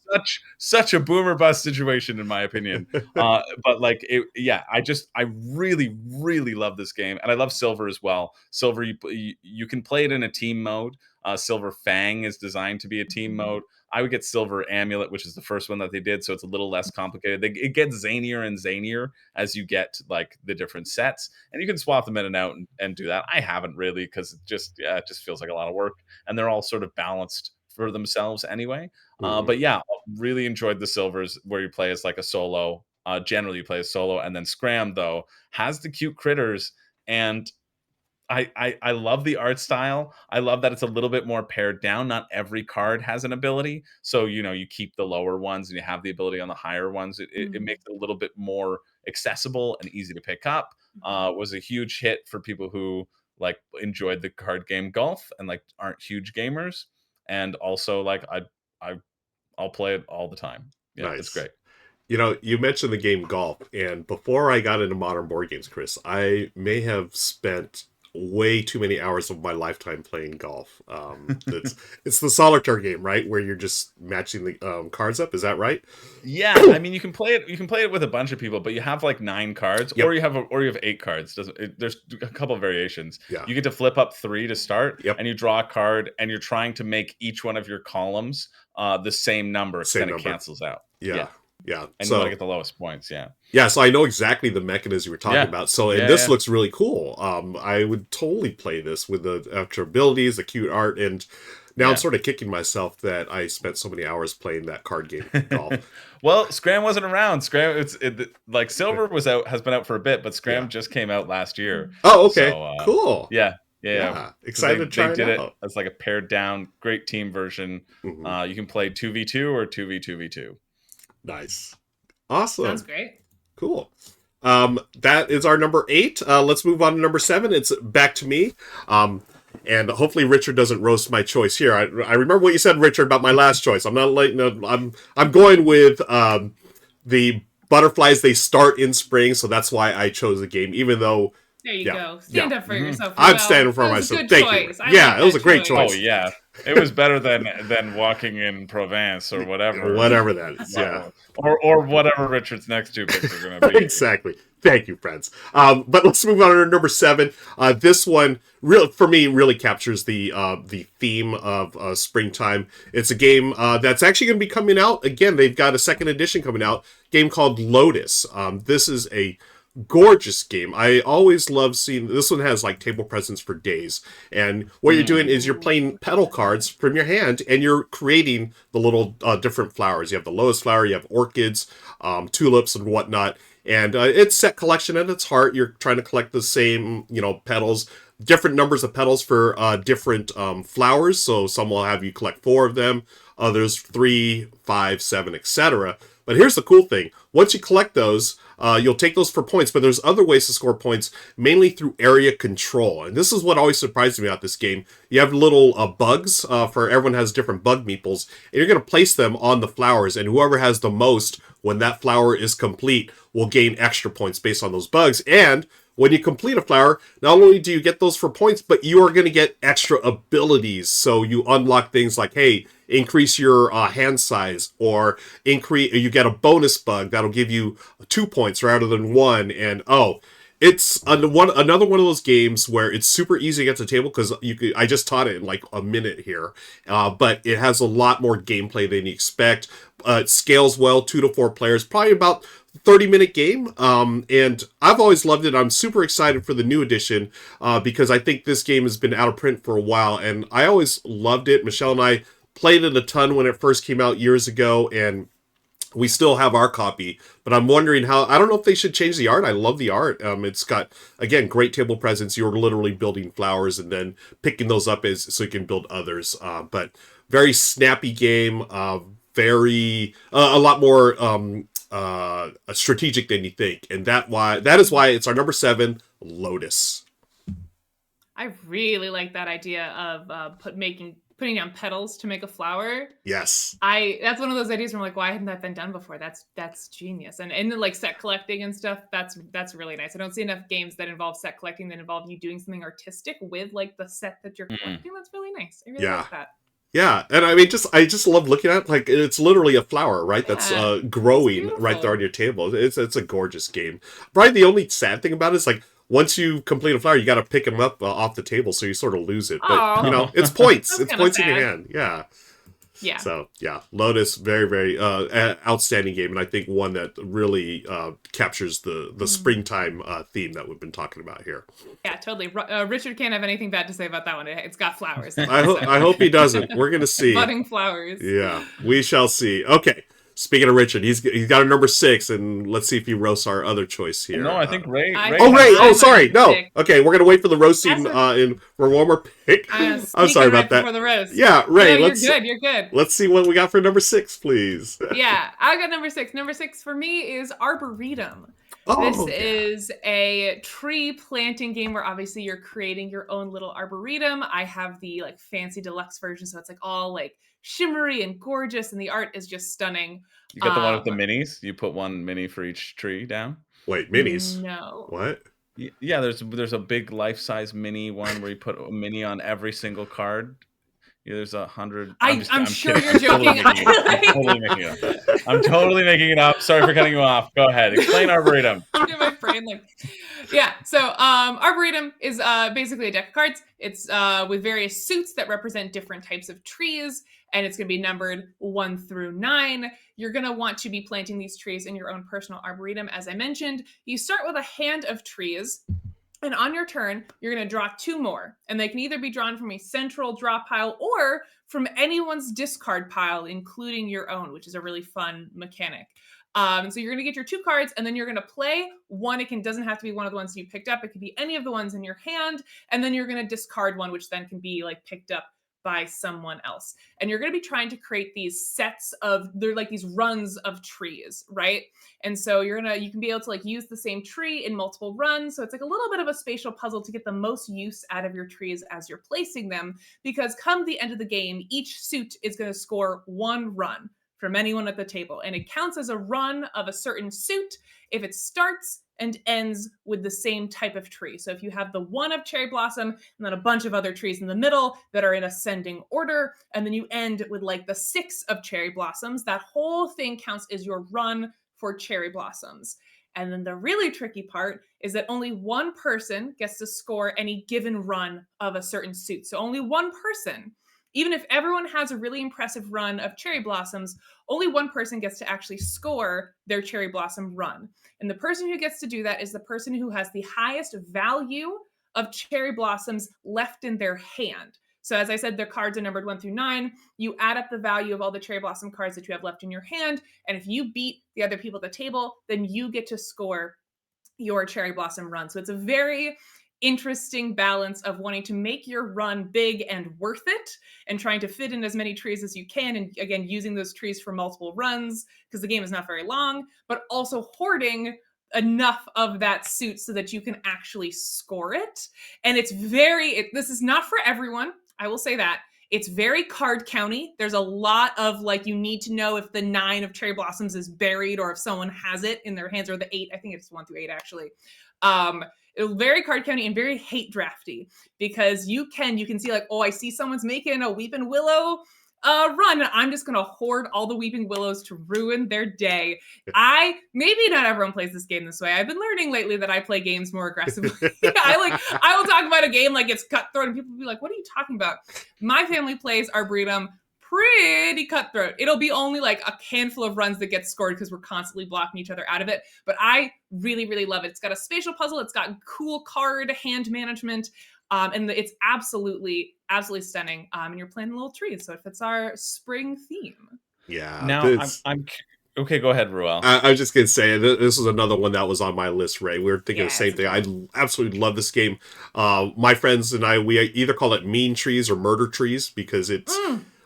such a boomer bust situation in my opinion. But like, I really, really love this game, and I love Silver as well. Silver, you can play it in a team mode. Silver Fang is designed to be a team mode. I would get Silver Amulet, which is the first one that they did, so it's a little less complicated. It gets zanier and zanier as you get like the different sets, and you can swap them in and out and do that. I haven't really, because it just feels like a lot of work, and they're all sort of balanced for themselves anyway. But yeah, really enjoyed the Silvers where you play as like a solo. Generally, you play as solo, and then Scram though has the cute critters, and I love the art style. I love that it's a little bit more pared down. Not every card has an ability. So, you keep the lower ones and you have the ability on the higher ones. It makes it a little bit more accessible and easy to pick up. Was a huge hit for people who like enjoyed the card game golf and like aren't huge gamers. And also like I'll play it all the time. Yeah, Nice. it's great. You know, you mentioned the game golf, and before I got into modern board games, Chris, I may have spent way too many hours of my lifetime playing golf. It's the solitaire game, right, where you're just matching the cards up. Is that right? Yeah, I mean, you can play it with a bunch of people, but you have like 9 cards, Yep. or you have 8 cards. There's a couple of variations. Yeah. You get to flip up 3 to start, Yep. and you draw a card, and you're trying to make each one of your columns the same number, so then it cancels out. Yeah. Yeah. And so, you want to get the lowest points, yeah. Yeah, so I know exactly the mechanism you were talking about. So, and this looks really cool. I would totally play this with the extra abilities, the cute art, and now I'm sort of kicking myself that I spent so many hours playing that card game golf. Well, Scram wasn't around. Scram, like Silver has been out for a bit, but Scram just came out last year. Oh, okay, so, cool. Yeah. Excited to try they did it out. as like a pared down, great team version. Mm-hmm. You can play 2v2 or 2v2v2. Nice. Awesome. Sounds great. Cool. That is our number 8. Let's move on to number 7. It's back to me. And hopefully Richard doesn't roast my choice here. I remember what you said, Richard, about my last choice. I'm not like I'm going with the butterflies. They start in spring, so that's why I chose the game, even though. There you go. Stand up for yourself. I'm standing for myself. Thank you. It was a great choice. Oh yeah, it was better than walking in Provence or whatever. Whatever that is. Yeah. Or whatever Richard's next 2 picks are going to be. Exactly. Thank you, friends. But let's move on to number 7. This one, for me, really captures the theme of springtime. It's a game that's actually going to be coming out. Again, they've got a second edition coming out. Game called Lotus. This is a gorgeous game. I always love seeing this one. Has like table presence for days, and what you're doing is you're playing petal cards from your hand, and you're creating the little different flowers. You have the lotus flower, you have orchids, tulips, and whatnot. And it's set collection at its heart. You're trying to collect the same, petals, different numbers of petals for different flowers. So some will have you collect 4 of them, others 3, 5, 7, etc. But here's the cool thing. Once you collect those, you'll take those for points, but there's other ways to score points, mainly through area control. And this is what always surprised me about this game. You have little bugs, for everyone has different bug meeples, and you're going to place them on the flowers, and whoever has the most when that flower is complete will gain extra points based on those bugs. And when you complete a flower, not only do you get those for points, but you are going to get extra abilities. So you unlock things like, hey, increase your hand size, or you get a bonus bug that'll give you 2 points rather than 1. And it's another one of those games where it's super easy to get to the table because I just taught it in like a minute here, but it has a lot more gameplay than you expect. It scales well, 2 to 4 players, probably about 30-minute game, and I've always loved it. I'm super excited for the new edition because I think this game has been out of print for a while, and I always loved it. Michelle and I played it a ton when it first came out years ago, and we still have our copy, but I'm wondering I don't know if they should change the art. I love the art. It's got, again, great table presence. You're literally building flowers and then picking those up so you can build others, but very snappy game, very a lot more strategic than you think, and that is why it's our number 7, Lotus. I really like that idea of putting down petals to make a flower. Yes, that's one of those ideas where I'm like, why hadn't that been done before? That's genius. And then like set collecting and stuff, that's really nice. I don't see enough games that involve set collecting that involve you doing something artistic with like the set that you're collecting. That's really nice. I really like that. Yeah, and I mean, I just love looking at it. Like, it's literally a flower, right? That's growing right there on your table. It's a gorgeous game. Probably the only sad thing about it is, like, once you complete a flower, you got to pick them up off the table, so you sort of lose it. But, it's points. It's points in your hand. Yeah. Yeah. So, yeah, Lotus, very, very outstanding game, and I think one that really captures the springtime theme that we've been talking about here. Yeah, totally. Richard can't have anything bad to say about that one. It's got flowers. I hope he doesn't. We're going to see. Budding flowers. Yeah, we shall see. Okay, Speaking of Richard, he's got a number 6, and let's see if he roasts our other choice here. No, I think Ray. I Ray Oh, Ray! Oh, I'm sorry. a No. six. Okay, we're gonna wait for the roasting That's in for one more pick. I'm sorry about that. Before the roast. Yeah, Ray. No, let's you're good. let's see what we got for number 6, please. Yeah, I got number 6. Number 6 for me is Arboretum. Oh, This is a tree planting game where obviously you're creating your own little arboretum. I have the like fancy deluxe version, so it's like all like shimmery and gorgeous, and the art is just stunning. You got the one with the minis. You put one mini for each tree down. Wait, minis? No. What? Yeah, there's a big life-size mini one where you put a mini on every single card. Yeah, there's 100. I'm sure kidding. you're joking. I'm totally making it up. Sorry for cutting you off. Go ahead. Explain Arboretum. My brain, like, yeah. So Arboretum is basically a deck of cards. It's with various suits that represent different types of trees, and it's going to be numbered 1 through 9. You're going to want to be planting these trees in your own personal arboretum. As I mentioned, you start with a hand of trees. And on your turn, you're going to draw 2 more. And they can either be drawn from a central draw pile or from anyone's discard pile, including your own, which is a really fun mechanic. So you're going to get your 2 cards, and then you're going to play one. It doesn't have to be one of the ones you picked up. It could be any of the ones in your hand. And then you're going to discard one, which then can be like picked up by someone else. And you're going to be trying to create these sets of, they're like these runs of trees, right? And so you can be able to like use the same tree in multiple runs. So it's like a little bit of a spatial puzzle to get the most use out of your trees as you're placing them, because come the end of the game, each suit is going to score 1 run from anyone at the table. And it counts as a run of a certain suit if it starts and ends with the same type of tree. So if you have the 1 of cherry blossom and then a bunch of other trees in the middle that are in ascending order, and then you end with like the 6 of cherry blossoms, that whole thing counts as your run for cherry blossoms. And then the really tricky part is that only one person gets to score any given run of a certain suit. So only one person. Even if everyone has a really impressive run of cherry blossoms, only one person gets to actually score their cherry blossom run. And the person who gets to do that is the person who has the highest value of cherry blossoms left in their hand. So as I said, their cards are numbered 1 through 9. You add up the value of all the cherry blossom cards that you have left in your hand. And if you beat the other people at the table, then you get to score your cherry blossom run. So it's a very interesting balance of wanting to make your run big and worth it and trying to fit in as many trees as you can. And again, using those trees for multiple runs because the game is not very long, but also hoarding enough of that suit so that you can actually score it. And it's this is not for everyone. I will say that. It's very card county. There's a lot of like, you need to know if the 9 of cherry blossoms is buried or if someone has it in their hands, or the 8. I think it's 1 through 8 actually. It's very card county and very hate drafty because you can see like, oh, I see someone's making a Weeping Willow run. I'm just going to hoard all the Weeping Willows to ruin their day. Maybe not everyone plays this game this way. I've been learning lately that I play games more aggressively. I will talk about a game like it's cutthroat and people will be like, what are you talking about? My family plays Arboretum pretty cutthroat. It'll be only like a handful of runs that get scored because we're constantly blocking each other out of it. But I really, really love it. It's got a spatial puzzle. It's got cool card hand management. And it's absolutely stunning. And you're planting little trees. So it fits our spring theme. Yeah. Now, I'm okay, go ahead, Ruel. I was just going to say, this was another one that was on my list, Ray. We were thinking the same thing. I absolutely love this game. My friends and I, we either call it mean trees or murder trees because it's...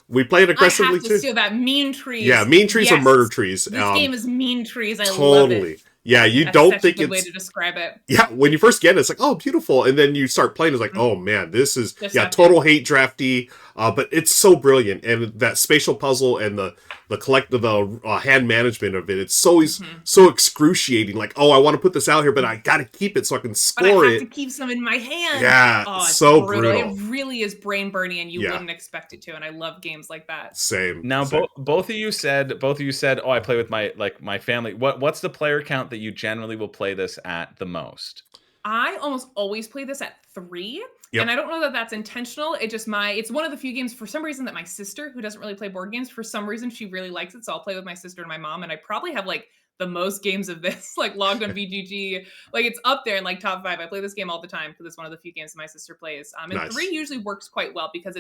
We play it aggressively, I have to steal that. Mean trees. Yeah, mean trees or murder trees. This game is mean trees. I totally. love it. Yeah, That's don't think a it's... way to describe it. Yeah, when you first get it, it's like, oh, beautiful. And then you start playing, it's like, oh, man, this is... total hate drafty. But it's so brilliant. And that spatial puzzle and the collective hand management of it, it's so excruciating. Like, oh, I want to put this out here, but I got to keep it so I can score it. But I have to keep some in my hand. Yeah, it's so brutal. It really is brain burning, and you wouldn't expect it to. And I love games like that. Same. Now, both of you said, oh, I play with my family. What's the player count that you generally will play this at the most? I almost always play this at 3. Yep. And I don't know that that's intentional. It's one of the few games for some reason that my sister, who doesn't really play board games, for some reason she really likes it. So I'll play with my sister and my mom. And I probably have like the most games of this, like logged on VGG. Like it's up there in like top 5. I play this game all the time because it's one of the few games that my sister plays. And nice. 3 usually works quite well because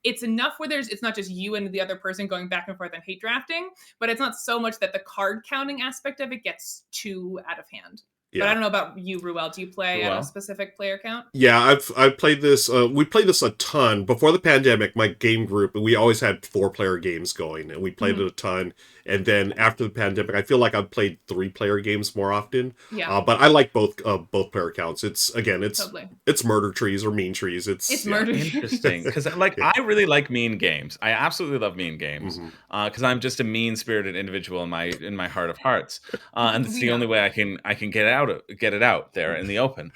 it's enough where it's not just you and the other person going back and forth and hate drafting, but it's not so much that the card counting aspect of it gets too out of hand. Yeah. But I don't know about you, Ruel. Do you play at a specific player count? Yeah, I've played this. We played this a ton before the pandemic. My game group, we always had 4-player games going, and we played it a ton. And then after the pandemic, I feel like I've played 3-player games more often. Yeah. But I like both player counts. It's Totally. it's murder trees or mean trees. It's murder. Interesting, because I really like mean games. I absolutely love mean games because I'm just a mean spirited individual in my heart of hearts, and it's the only way I can get it out there in the open.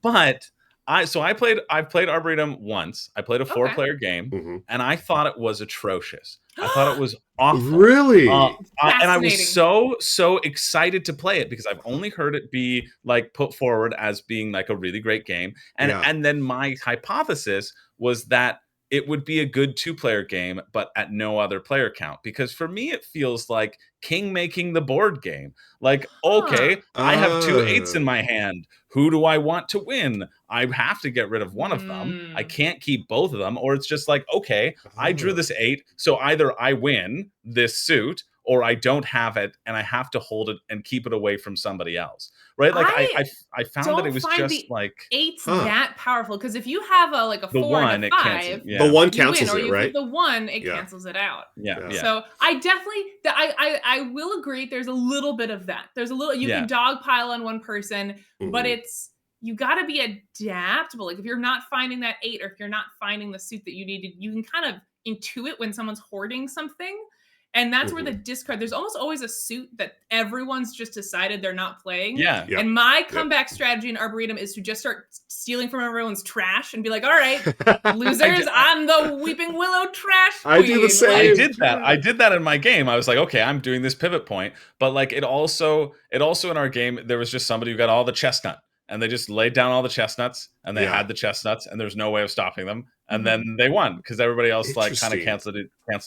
But I've played Arboretum once. I played a 4-player game, and I thought it was atrocious. I thought it was awful. Really? And I was so excited to play it because I've only heard it be like put forward as being like a really great game. And then my hypothesis was that it would be a good 2-player game, but at no other player count. Because for me, it feels like king making the board game. Like, okay, I have 2 8s in my hand. Who do I want to win? I have to get rid of one of them. I can't keep both of them. Or it's just like, okay, I drew this 8. So either I win this suit or I don't have it and I have to hold it and keep it away from somebody else. Right? Like I found that it was just like 8's that powerful, because if you have a 4 and a 5, the 1 cancels it, right? The 1 cancels it out. Yeah. So I definitely I will agree. There's a little bit of that. There's a little you can dogpile on one person, but you got to be adaptable. Like if you're not finding that 8, or if you're not finding the suit that you needed, you can kind of intuit when someone's hoarding something. And that's where the discard, there's almost always a suit that everyone's just decided they're not playing. Yeah. And my comeback strategy in Arboretum is to just start stealing from everyone's trash and be like, all right, losers, I'm the Weeping Willow trash queen. I do the same. I did that in my game. I was like, okay, I'm doing this pivot point. But like it also in our game, there was just somebody who got all the chestnut. And they just laid down all the chestnuts, and they had the chestnuts, and there's no way of stopping them. And then they won because everybody else like kind of canceled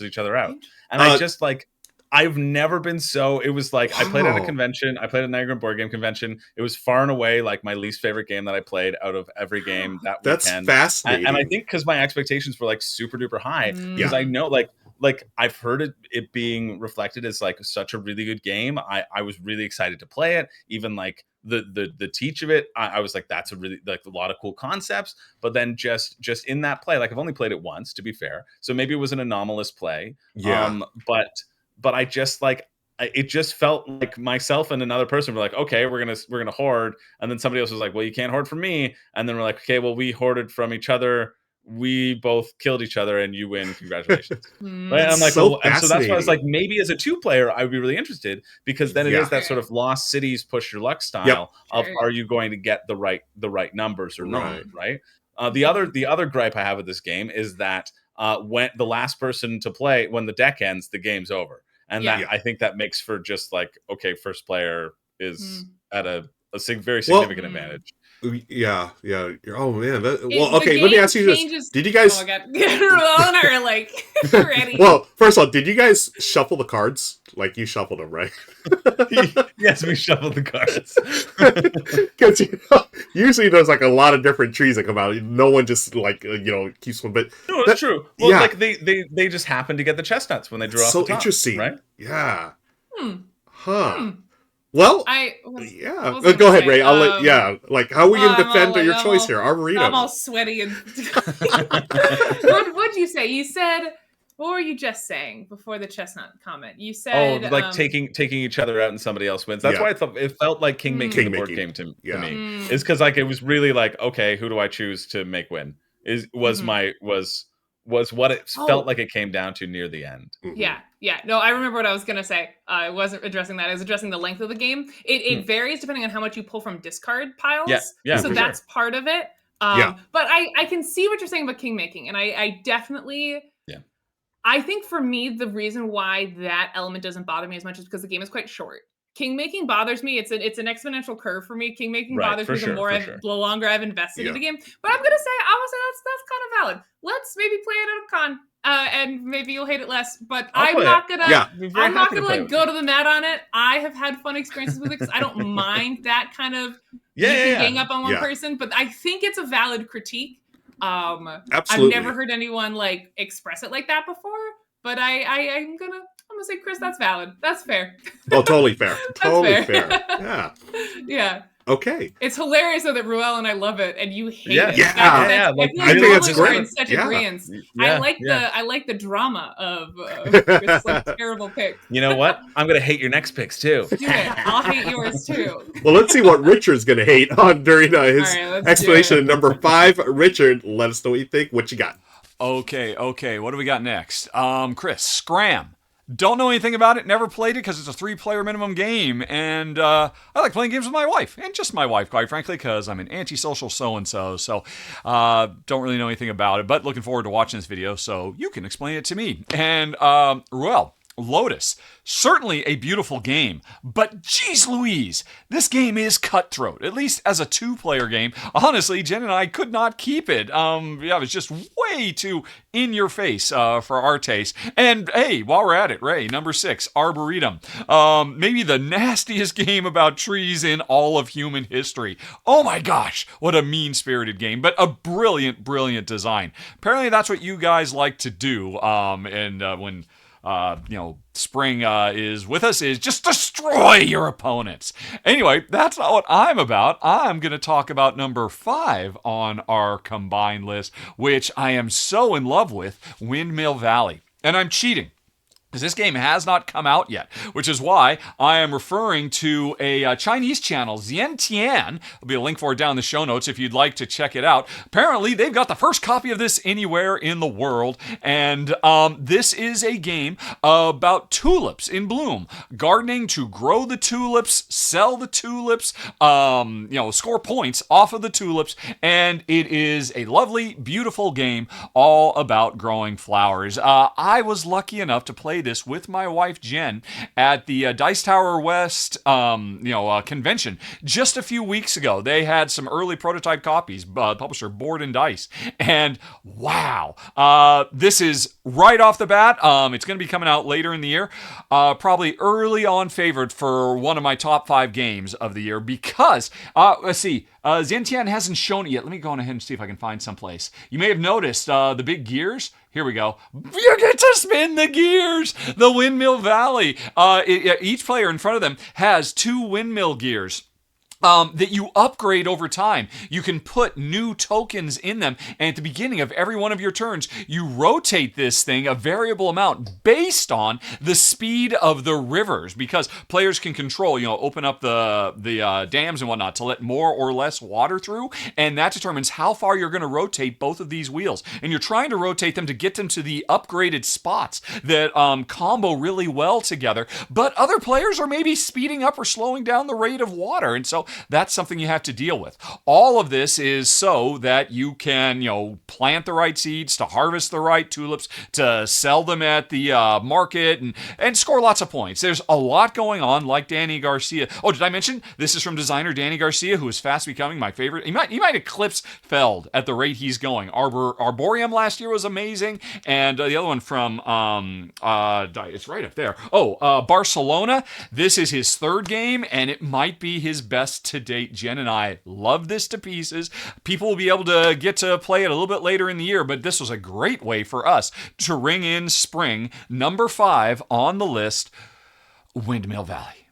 each other out. And I just like, I've never been so. It was like I played at a convention. I played at Niagara Board Game Convention. It was far and away like my least favorite game that I played out of every game that That's weekend. fascinating. And I think because my expectations were like super duper high, because I know like I've heard it being reflected as like such a really good game. I was really excited to play it. Even like the teach of it, I was like, that's a really like a lot of cool concepts. But then just in that play, like I've only played it once, to be fair, so maybe it was an anomalous play. But I just like it just felt like myself and another person were like, okay, we're gonna hoard, and then somebody else was like, well, you can't hoard from me, and then we're like, okay, well, we hoarded from each other. We both killed each other and you win. Congratulations. Right? And I'm like, so well, and so that's why I was like, maybe as a 2-player, I would be really interested, because then it is that sort of lost cities push your luck style of are you going to get the right numbers or not, right? The other gripe I have with this game is that when the last person to play, when the deck ends, the game's over. And that I think that makes for just like, okay, first player is at a very significant advantage. Yeah. Oh man. Okay. Let me ask you this: did you guys? Oh my God. Like ready. Well, first of all, did you guys shuffle the cards? Like you shuffled them, right? Yes, we shuffled the cards. Because usually there's like a lot of different trees that come out. No one just like keeps one. But no, it's true. Well, like they just happen to get the chestnuts when they drew off the top. So interesting, right? Yeah. Well, go ahead, Ray. I'll let. Like, how are we gonna defend your choice here, Arboretum? I'm all sweaty and. What'd you say? You said. What were you just saying before the chestnut comment? You said, like taking each other out and somebody else wins. That's why I thought it felt like king making the board game to me. Is because like it was really like, okay, who do I choose to make win? Was what it felt like it came down to near the end. Yeah. No, I remember what I was going to say. I wasn't addressing that. I was addressing the length of the game. It varies depending on how much you pull from discard piles. Yeah. So that's part of it. But I can see what you're saying about king making. And I definitely... I think for me, the reason why that element doesn't bother me as much is because the game is quite short. King making bothers me. It's an exponential curve for me. King making bothers me the longer I've invested in the game. But I'm gonna say that's kind of valid. Let's maybe play it at a con, and maybe you'll hate it less. But I'm not gonna like go to the mat on it. I have had fun experiences with it because I don't mind that kind of gang up on one person. But I think it's a valid critique Absolutely. I've never heard anyone like express it like that before, but I'm gonna say, Chris, that's valid. That's fair. Oh, totally fair. That's Totally fair. fair. Yeah. Yeah. Okay. It's hilarious though that Ruel and I love it, and you hate Yeah. it. Yeah. I Like, feel I like think both it's of us are great. in such Yeah. agreement. Yeah, I like the drama of Chris' like terrible picks. You know what? I'm gonna hate your next picks too. Do it. I'll hate yours too. Well, let's see what Richard's going to hate on during his All right, let's explanation do of number 5. Richard, let us know what you think. What you got? Okay. What do we got next? Chris, Scram. Don't know anything about it, never played it because it's a 3-player minimum game, and I like playing games with my wife, and just my wife, quite frankly, because I'm an antisocial so-and-so, so don't really know anything about it, but looking forward to watching this video so you can explain it to me. And, well, Lotus. Certainly a beautiful game, but geez Louise, this game is cutthroat, at least as a 2-player game. Honestly, Jen and I could not keep it. It was just way too in your face for our taste. And hey, while we're at it, Ray, number 6, Arboretum. Maybe the nastiest game about trees in all of human history. Oh my gosh, what a mean-spirited game, but a brilliant, brilliant design. Apparently that's what you guys like to do, when spring is with us, is just destroy your opponents. Anyway, that's not what I'm about. I'm going to talk about number 5 on our combined list, which I am so in love with, Windmill Valley. And I'm cheating, because this game has not come out yet, which is why I am referring to a Chinese channel, Xiantian. There'll be a link for it down in the show notes if you'd like to check it out. Apparently, they've got the first copy of this anywhere in the world, and this is a game about tulips in bloom. Gardening to grow the tulips, sell the tulips, score points off of the tulips, and it is a lovely, beautiful game all about growing flowers. I was lucky enough to play this with my wife Jen at the Dice Tower West convention just a few weeks ago. They had some early prototype copies, publisher Board and Dice, and wow, this is right off the bat. It's going to be coming out later in the year, probably early on favored for one of my top 5 games of the year, because let's see, Xiantian hasn't shown it yet. Let me go on ahead and see if I can find someplace. You may have noticed the big gears. Here we go. You get to spin the gears. The Windmill Valley. Each player in front of them has 2 windmill gears that you upgrade over time. You can put new tokens in them, and at the beginning of every one of your turns, you rotate this thing a variable amount based on the speed of the rivers, because players can control, open up the dams and whatnot to let more or less water through, and that determines how far you're going to rotate both of these wheels. And you're trying to rotate them to get them to the upgraded spots that combo really well together, but other players are maybe speeding up or slowing down the rate of water, and so that's something you have to deal with. All of this is so that you can, plant the right seeds, to harvest the right tulips, to sell them at the market, and score lots of points. There's a lot going on, like Danny Garcia. Oh, did I mention this is from designer Danny Garcia, who is fast becoming my favorite? He might eclipse Feld at the rate he's going. Arboretum last year was amazing, and the other one from it's right up there. Barcelona. This is his 3rd game, and it might be his best to date. Jen and I love this to pieces. People will be able to get to play it a little bit later in the year, but this was a great way for us to ring in spring. Number 5 on the list, Windmill Valley.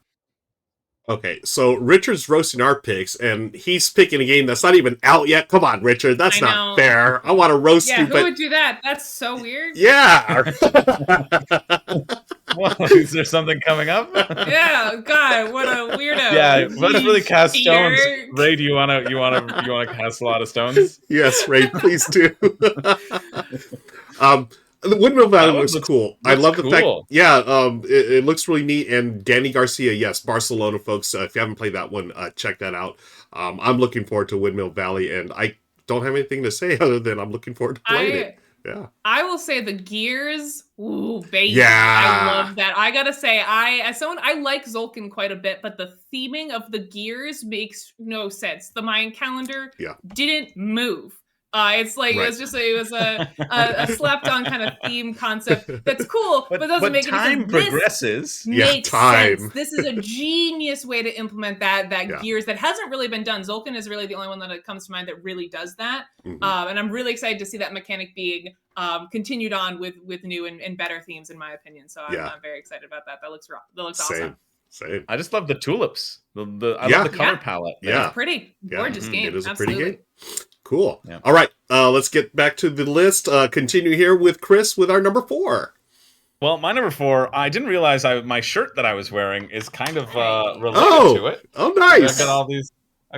Okay, so Richard's roasting our picks, and he's picking a game that's not even out yet. Come on, Richard, that's not fair. I want to roast you, who would do that? That's so weird. Yeah. Well, is there something coming up? Yeah, God, what a weirdo. Yeah, let's really cast stones. Ray, do you wanna cast a lot of stones? Yes, Ray, please do. The Windmill Valley looks cool. I love the fact. Yeah, it looks really neat. And Danny Garcia, yes, Barcelona folks. If you haven't played that one, check that out. I'm looking forward to Windmill Valley, and I don't have anything to say other than I'm looking forward to playing it. Yeah, I will say the gears. Ooh, baby! Yeah, I love that. I gotta say, I like Zolkin quite a bit, but the theming of the gears makes no sense. The Mayan calendar didn't move. It's like it was a slept on kind of theme concept that's cool, but doesn't make time any sense. progresses. Makes sense. This is a genius way to implement that gears that hasn't really been done. Zolkin is really the only one that comes to mind that really does that. And I'm really excited to see that mechanic being continued on with new and better themes, in my opinion. So I'm very excited about that. That looks awesome. Same. I just love the tulips. I love the color palette. It's pretty. Gorgeous game. It is Absolutely. a pretty game. Cool. Yeah. All right. Let's get back to the list. Continue here with Chris with our number 4. Well, my number 4, I didn't realize my shirt that I was wearing is kind of related to it. Oh, nice. I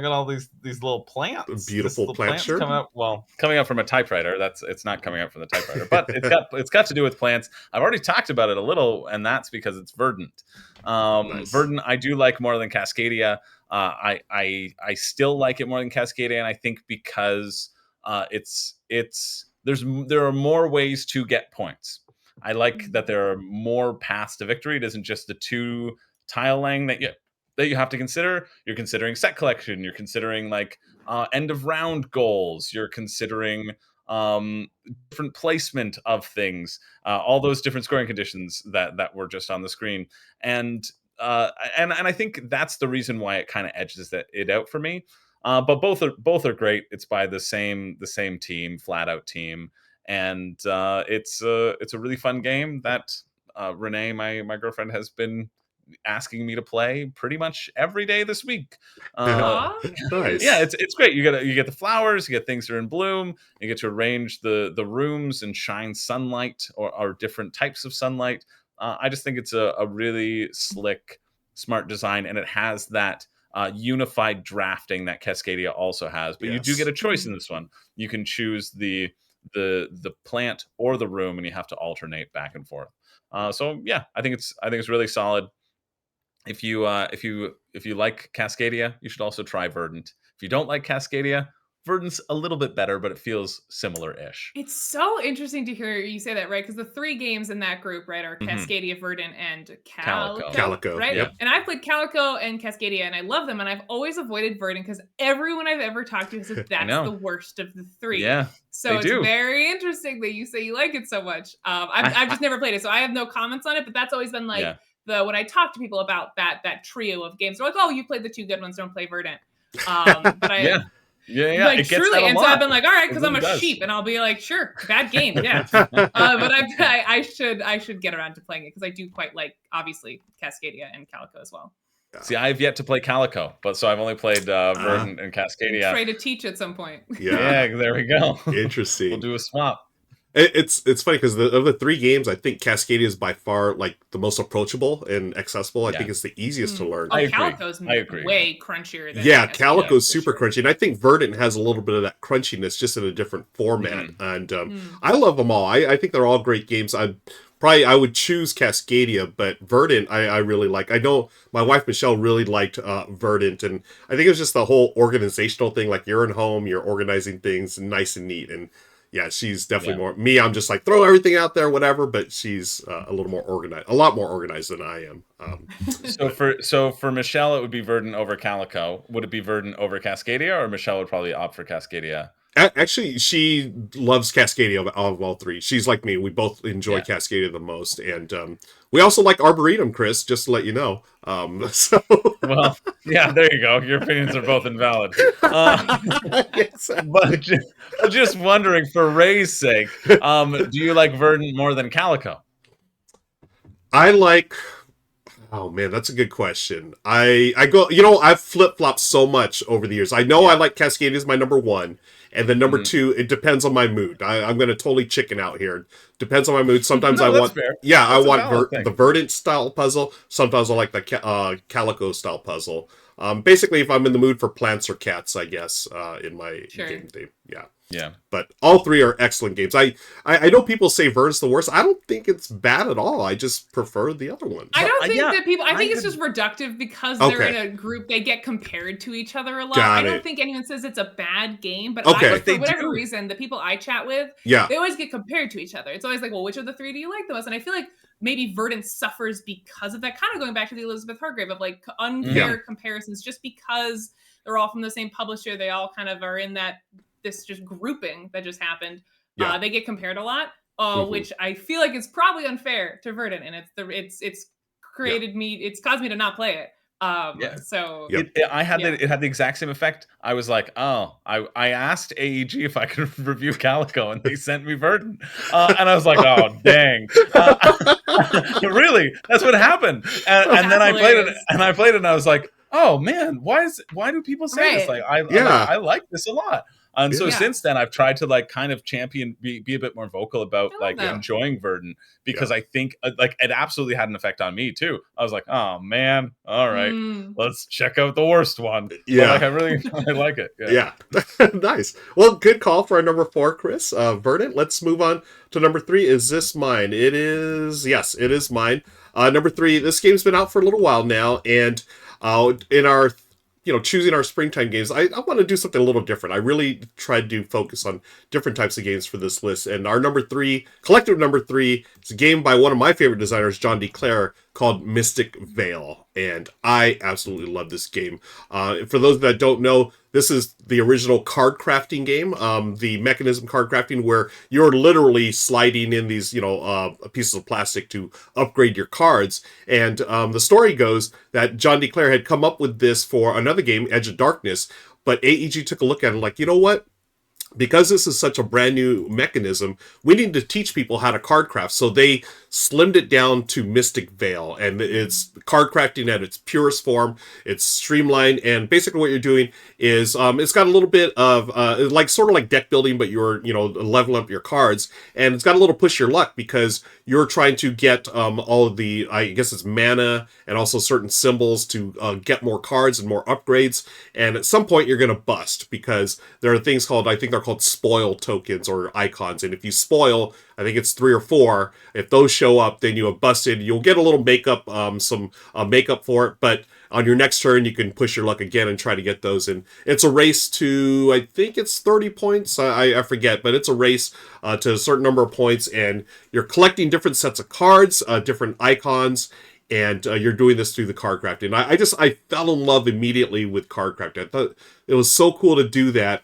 got all these little plants. Beautiful plants shirt. Coming up from a typewriter. It's not coming up from the typewriter, but it's got to do with plants. I've already talked about it a little, and that's because it's Verdant. Nice. Verdant I do like more than Cascadia. I still like it more than Cascadia, and I think because there are more ways to get points. I like that there are more paths to victory. It isn't just the 2 tile laying that you have to consider. You're considering set collection. You're considering like end of round goals. You're considering different placement of things. All those different scoring conditions that were just on the screen. And I think that's the reason why it kind of edges it out for me. But both are great. It's by the same team, flat out team, and it's a really fun game that Renee, my girlfriend, has been asking me to play pretty much every day this week. Nice. Yeah, it's great. You get the flowers, you get things that are in bloom, you get to arrange the rooms and shine sunlight or different types of sunlight. I just think it's a really slick, smart design, and it has that unified drafting that Cascadia also has. But you do get a choice in this one. You can choose the plant or the room, and you have to alternate back and forth. So yeah, I think it's really solid. If you like Cascadia, you should also try Verdant. If you don't like Cascadia, Verdant's a little bit better, but it feels similar-ish. It's so interesting to hear you say that, right? Because the 3 games in that group, right, are Cascadia, Verdant, and Calico, right? Yep. And I've played Calico and Cascadia, and I love them, and I've always avoided Verdant because everyone I've ever talked to says that's the worst of the 3. Yeah, so it's very interesting that you say you like it so much. I've just never played it, so I have no comments on it, but that's always been like when I talk to people about that trio of games, they're like, oh, you played the 2 good ones, don't play Verdant. But Yeah. Like, it gets truly, and so I've been like, all right, because I'm a does. sheep, and I'll be like, sure, bad game, yeah. But I should get around to playing it because I do quite like, obviously, Cascadia and Calico as well. See, I've yet to play Calico, so I've only played Verdant and Cascadia. Try to teach at some point. Yeah, there we go. Interesting. We'll do a swap. It's funny because of the 3 games, I think Cascadia is by far like the most approachable and accessible. I think it's the easiest to learn. Calico's way crunchier than Calico's super crunchy, and I think Verdant has a little bit of that crunchiness, just in a different format. And I love them all. I think they're all great games. I would choose Cascadia, but Verdant I really like. I know my wife Michelle really liked Verdant, and I think it was just the whole organizational thing. Like, you're at home, you're organizing things nice and neat, and yeah, she's definitely more me. I'm just like, throw everything out there, whatever. But she's a little more organized, a lot more organized than I am. So for Michelle, it would be Verdant over Calico. Would it be Verdant over Cascadia, or Michelle would probably opt for Cascadia? Actually, she loves Cascadia of all 3. She's like me. We both enjoy Cascadia the most. And we also like Arboretum, Chris, just to let you know. Well, yeah, there you go. Your opinions are both invalid. But just wondering, for Ray's sake, do you like Verdant more than Calico? I like... Oh man, that's a good question. I go, I've flip-flopped so much over the years. I know I like Cascadia as my number 1, and then number 2, it depends on my mood. I'm going to totally chicken out here. Depends on my mood. Sometimes I want, fair. I want the Verdant style puzzle. Sometimes I like the Calico style puzzle. Basically, if I'm in the mood for plants or cats, I guess, in my game theme. Yeah. But all 3 are excellent games. I know people say Verdant's the worst. I don't think it's bad at all. I just prefer the other ones. I don't think that people... I think it's just reductive because they're in a group. They get compared to each other a lot. I don't think anyone says it's a bad game, but for whatever reason, the people I chat with, they always get compared to each other. It's always like, well, which of the 3 do you like the most? And I feel like maybe Verdant suffers because of that, kind of going back to the Elizabeth Hargrave of like unfair comparisons, just because they're all from the same publisher. They all kind of are in that this just grouping that just happened. Yeah. They get compared a lot, Mhm. which I feel like is probably unfair to Verdant, and it's created me. It's caused me to not play it. Yeah. So Yep. It had the exact same effect. I was like, oh, I asked AEG if I could review Calico, and they sent me Verdant, and I was like, oh dang, really? That's what happened. And then I played it, hilarious. and I was like, oh man, why do people say this? Right. Like Yeah. I like this a lot. And so Yeah. since then, I've tried to like kind of champion, be a bit more vocal about I love like that. enjoying Verdant, because I think like it absolutely had an effect on me too. I was like, oh man, all right, let's check out the worst one. Yeah. But like I like it. Yeah. Nice. Well, good call for our number 4, Chris. Verdant. Let's move on to number 3. Is this mine? It is. Yes, it is mine. Number 3. This game's been out for a little while now, and in our choosing our springtime games, I want to do something a little different. I really tried to focus on different types of games for this list. And our collective number 3, is a game by one of my favorite designers, John DeClaire, called Mystic Vale. And I absolutely love this game. For those that don't know, this is the original card crafting game, the mechanism card crafting, where you're literally sliding in these, pieces of plastic to upgrade your cards. And the story goes that John DeClaire had come up with this for another game, Edge of Darkness, but AEG took a look at it and like, you know what? Because this is such a brand new mechanism, we need to teach people how to card craft. So they slimmed it down to Mystic Vale, and it's card crafting at its purest form. It's streamlined, and basically what you're doing is it's got a little bit of sort of like deck building, but you're leveling up your cards, and it's got a little push your luck because you're trying to get all of the, I guess it's mana and also certain symbols to get more cards and more upgrades. And at some point you're going to bust because there are things called, I think they're called spoil tokens or icons. And if you spoil, I think it's 3 or 4, if those show up, then you have busted. You'll get a little makeup, some makeup for it, but on your next turn, you can push your luck again and try to get those. And it's a race to, I think it's 30 points. I forget, but it's a race to a certain number of points, and you're collecting different sets of cards, different icons, and you're doing this through the card crafting. I fell in love immediately with card crafting. I thought it was so cool to do that.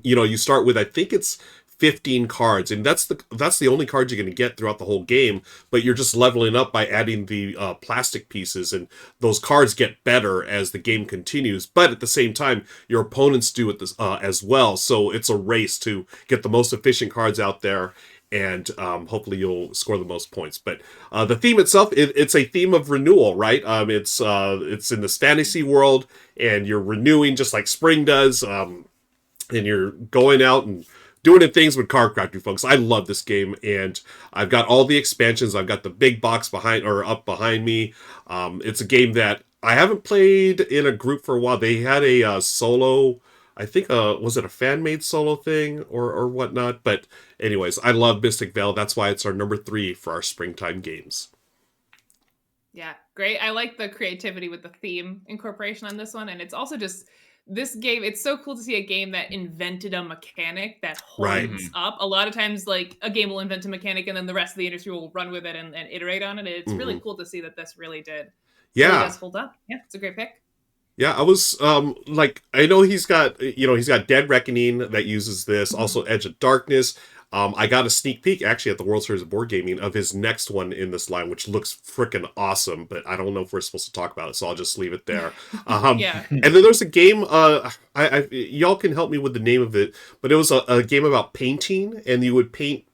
You start with, I think it's 15 cards, and that's the only cards you're going to get throughout the whole game, but you're just leveling up by adding the plastic pieces, and those cards get better as the game continues, but at the same time your opponents do it as well, so it's a race to get the most efficient cards out there, and hopefully you'll score the most points. But the theme itself, it's a theme of renewal, right? It's in this fantasy world, and you're renewing just like spring does, and you're going out and doing things with card crafting, folks. I love this game, and I've got all the expansions. I've got the big box up behind me. It's a game that I haven't played in a group for a while. They had a solo, I think, was it a fan-made solo thing or whatnot? But anyways, I love Mystic Vale. That's why it's our number 3 for our springtime games. Yeah, great. I like the creativity with the theme incorporation on this one, and it's also just this game. It's so cool to see a game that invented a mechanic that holds up. A lot of times, like a game will invent a mechanic, and then the rest of the industry will run with it and iterate on it. It's really cool to see that this really did. Yeah, really does hold up. Yeah, it's a great pick. Yeah, I was I know he's got Dead Reckoning that uses this, also Edge of Darkness. I got a sneak peek actually at the World Series of Board Gaming of his next one in this line, which looks freaking awesome, but I don't know if we're supposed to talk about it, so I'll just leave it there. Yeah. And then there's a game, y'all can help me with the name of it, but it was a game about painting, and you would paint...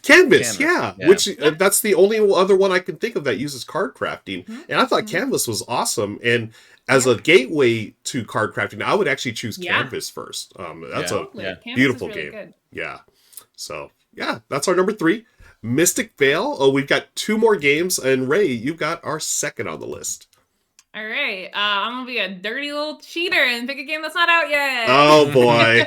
Canvas, yeah. Which that's the only other one I can think of that uses card crafting. And I thought Canvas was awesome. And as a gateway to card crafting, I would actually choose Canvas first. That's a beautiful really game. Good. Yeah. So, yeah, that's our number 3. Mystic Vale. Oh, we've got 2 more games. And Ray, you've got our second on the list. All right. I'm going to be a dirty little cheater and pick a game that's not out yet. Oh, boy.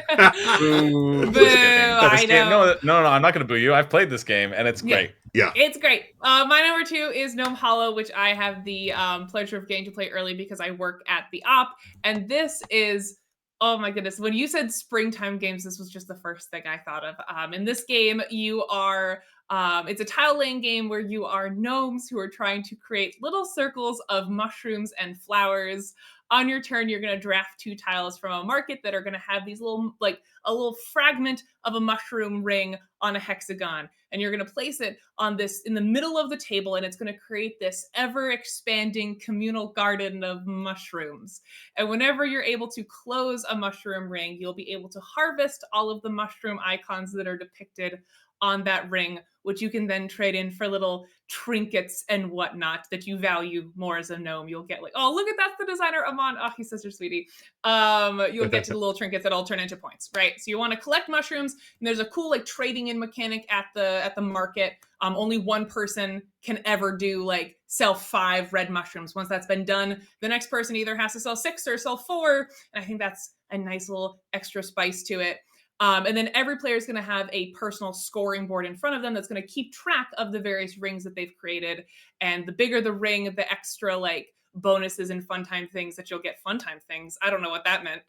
Boo. I know. No, I'm not going to boo you. I've played this game, and it's great. Yeah. It's great. My number 2 is Gnome Hollow, which I have the pleasure of getting to play early because I work at the op. And this is, oh my goodness, when you said springtime games, this was just the first thing I thought of. In this game, you are It's a tile laying game where you are gnomes who are trying to create little circles of mushrooms and flowers. On your turn, you're going to draft 2 tiles from a market that are going to have these little, like a little fragment of a mushroom ring on a hexagon. And you're going to place it on this in the middle of the table, and it's going to create this ever expanding communal garden of mushrooms. And whenever you're able to close a mushroom ring, you'll be able to harvest all of the mushroom icons that are depicted on that ring, which you can then trade in for little trinkets and whatnot that you value more as a gnome. You'll get like, oh, look at that's the designer, Amon. Oh, he's such a sweetie. You'll get to the little trinkets that all turn into points, right? So you want to collect mushrooms, and there's a cool like trading in mechanic at the market. Only one person can ever do like sell 5 red mushrooms. Once that's been done, the next person either has to sell 6 or sell 4. And I think that's a nice little extra spice to it. And then every player is going to have a personal scoring board in front of them that's going to keep track of the various rings that they've created. And the bigger the ring, the extra like bonuses and fun time things that you'll get. Fun time things. I don't know what that meant.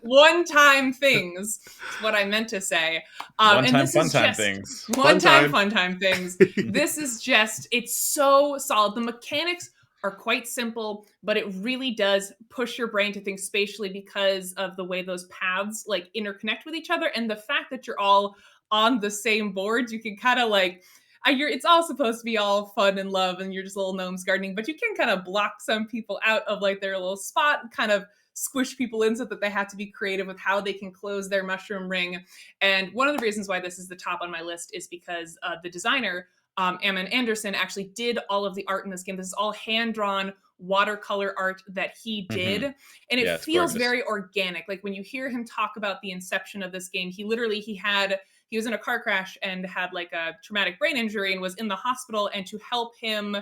One-time things is what I meant to say. One-time fun time things. One-time fun time things. This is just, it's so solid. The mechanics are quite simple, but it really does push your brain to think spatially because of the way those paths like interconnect with each other, and the fact that you're all on the same board. You can kind of like it's all supposed to be all fun and love, and you're just little gnomes gardening, but you can kind of block some people out of like their little spot and kind of squish people in so that they have to be creative with how they can close their mushroom ring. And one of the reasons why this is the top on my list is because the designer Ammon Anderson actually did all of the art in this game. This is all hand-drawn watercolor art that he did. And it feels very organic. Like when you hear him talk about the inception of this game, he was in a car crash and had like a traumatic brain injury and was in the hospital. And to help him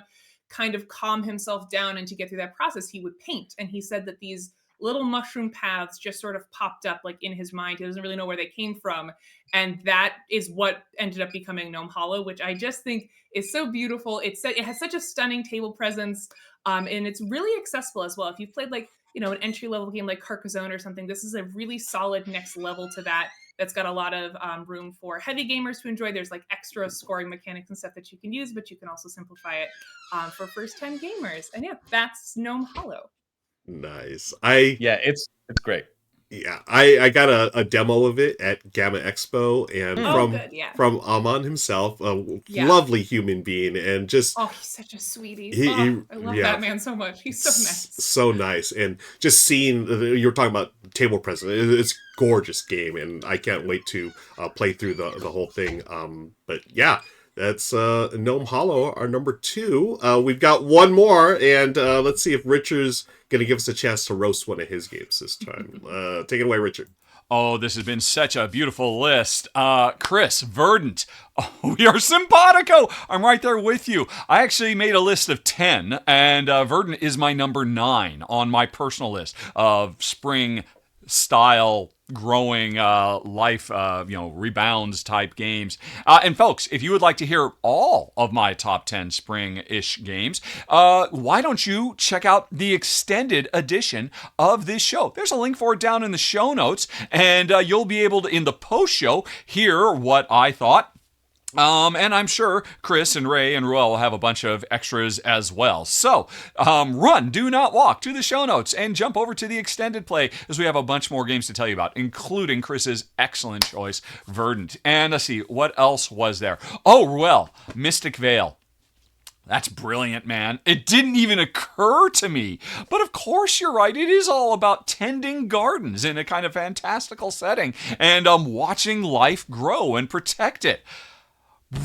kind of calm himself down and to get through that process, he would paint. And he said that these little mushroom paths just sort of popped up like in his mind. He doesn't really know where they came from. And that is what ended up becoming Gnome Hollow, which I just think is so beautiful. It has such a stunning table presence. And it's really accessible as well. If you've played like, an entry-level game like Carcassonne or something, this is a really solid next level to that. That's got a lot of room for heavy gamers to enjoy. There's like extra scoring mechanics and stuff that you can use, but you can also simplify it for first-time gamers. And yeah, that's Gnome Hollow. Nice. It's great. Yeah, I got a demo of it at Gamma Expo, and from Amon himself, a lovely human being, and just he's such a sweetie. I love that man so much. He's so nice. So nice, and just seeing you were talking about table presence, it's a gorgeous game, and I can't wait to play through the whole thing. But yeah. That's Gnome Hollow, our number 2. We've got one more, and let's see if Richard's going to give us a chance to roast one of his games this time. Take it away, Richard. Oh, this has been such a beautiful list. Chris, Verdant. Oh, we are simpatico. I'm right there with you. I actually made a list of 10, and Verdant is my number 9 on my personal list of spring style growing life rebounds type games. And folks, if you would like to hear all of my top 10 spring-ish games, why don't you check out the extended edition of this show? There's a link for it down in the show notes, and you'll be able to, in the post-show, hear what I thought. And I'm sure Chris and Ray and Ruel will have a bunch of extras as well. So, run, do not walk to the show notes and jump over to the extended play as we have a bunch more games to tell you about, including Chris's excellent choice, Verdant. And let's see, what else was there? Oh, Ruel, Mystic Vale. That's brilliant, man. It didn't even occur to me. But of course you're right. It is all about tending gardens in a kind of fantastical setting and watching life grow and protect it.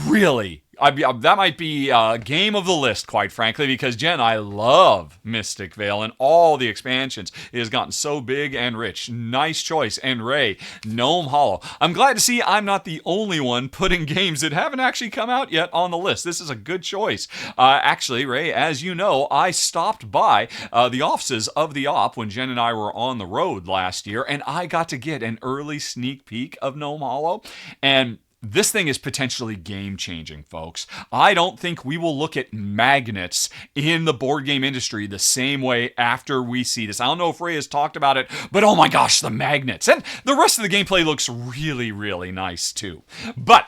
Really, that might be game of the list, quite frankly, because Jen, I love Mystic Vale and all the expansions. It has gotten so big and rich. Nice choice. And Ray, Gnome Hollow. I'm glad to see I'm not the only one putting games that haven't actually come out yet on the list. This is a good choice. Actually, Ray, as you know, I stopped by the offices of the Op when Jen and I were on the road last year, and I got to get an early sneak peek of Gnome Hollow. And this thing is potentially game-changing, folks. I don't think we will look at magnets in the board game industry the same way after we see this. I don't know if Ray has talked about it, but oh my gosh, the magnets. And the rest of the gameplay looks really, really nice too. But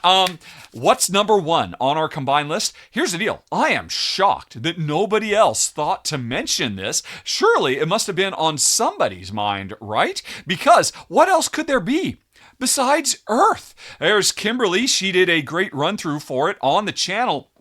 what's number one on our combined list? Here's the deal. I am shocked that nobody else thought to mention this. Surely it must have been on somebody's mind, right? Because what else could there be besides Earth? There's Kimberly. She did a great run through for it on the channel.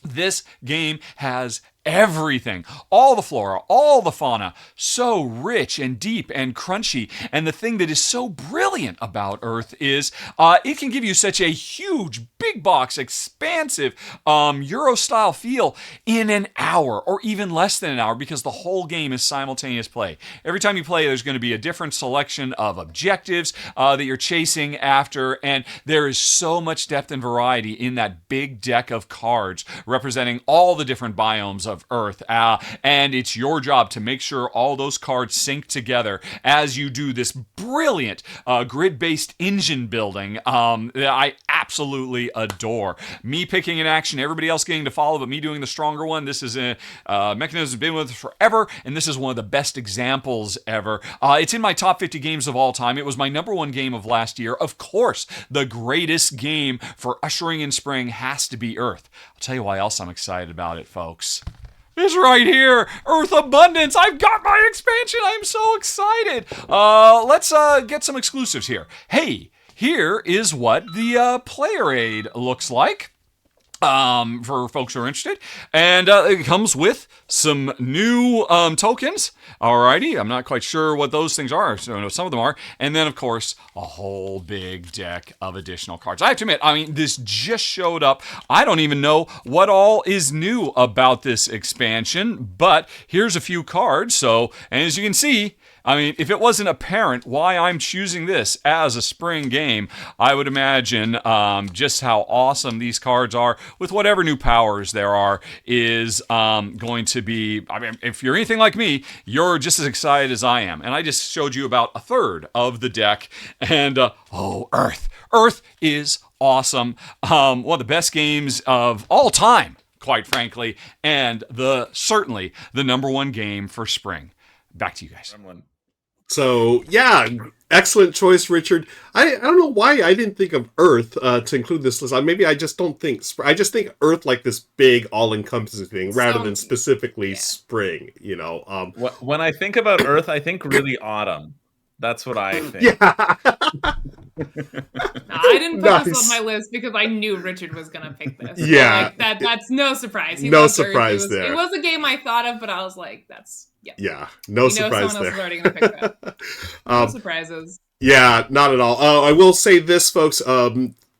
This game has everything, all the flora, all the fauna, so rich and deep and crunchy. And the thing that is so brilliant about Earth is it can give you such a huge, big box, expansive Euro-style feel in an hour or even less than an hour, because the whole game is simultaneous play. Every time you play, there's going to be a different selection of objectives that you're chasing after, and there is so much depth and variety in that big deck of cards representing all the different biomes of Earth, and it's your job to make sure all those cards sync together as you do this brilliant grid-based engine building that I absolutely adore. Me picking an action, everybody else getting to follow, but me doing the stronger one. This is a mechanism that's been with us forever, and this is one of the best examples ever. It's in my top 50 games of all time. It was my number one game of last year. Of course, the greatest game for ushering in spring has to be Earth. I'll tell you why else I'm excited about it, folks. It's right here, Earth Abundance. I've got my expansion. I'm so excited. Let's get some exclusives here. Hey, here is what the player aid looks like. For folks who are interested, and it comes with some new tokens. Alrighty, I'm not quite sure what those things are. So I know some of them are, and then of course a whole big deck of additional cards. I have to admit, I mean, this just showed up. I don't even know what all is new about this expansion, but here's a few cards. So, and as you can see, I mean, if it wasn't apparent why I'm choosing this as a spring game, I would imagine just how awesome these cards are with whatever new powers there are is going to be. I mean, if you're anything like me, you're just as excited as I am. And I just showed you about a third of the deck. And, oh, Earth. Earth is awesome. One of the best games of all time, quite frankly, and certainly the number one game for spring. Back to you guys. So, yeah, excellent choice, Richard. I don't know why I didn't think of Earth to include this list. Maybe I just don't think... I just think Earth like this big, all-encompassing thing, rather than specifically spring, you know. When I think about Earth, I think really autumn. That's what I think. Yeah. I didn't put this on my list because I knew Richard was going to pick this. Yeah. Like, that's no surprise. No surprise there. It was a game I thought of, but I was like, that's... Yeah, no surprise there. Someone else is already going to pick that. No surprises. Yeah, not at all. I will say this, folks.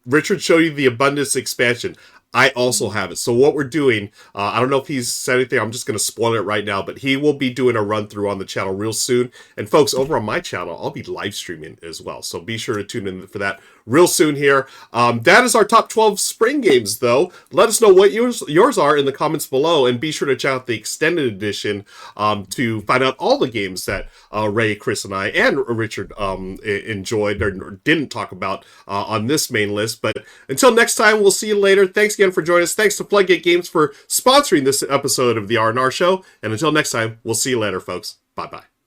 Richard showed you the Abundance expansion. I also have it. So what we're doing, I don't know if he's said anything. I'm just going to spoil it right now, but he will be doing a run through on the channel real soon. And folks, over on my channel, I'll be live streaming as well. So be sure to tune in for that real soon here. That is our top 12 spring games, though. Let us know what yours are in the comments below, and be sure to check out the extended edition to find out all the games that Ray, Chris, and I, and Richard enjoyed or didn't talk about on this main list. But until next time, we'll see you later. Thanks again for joining us. Thanks to Floodgate Games for sponsoring this episode of the R&R Show. And until next time, we'll see you later, folks. Bye-bye.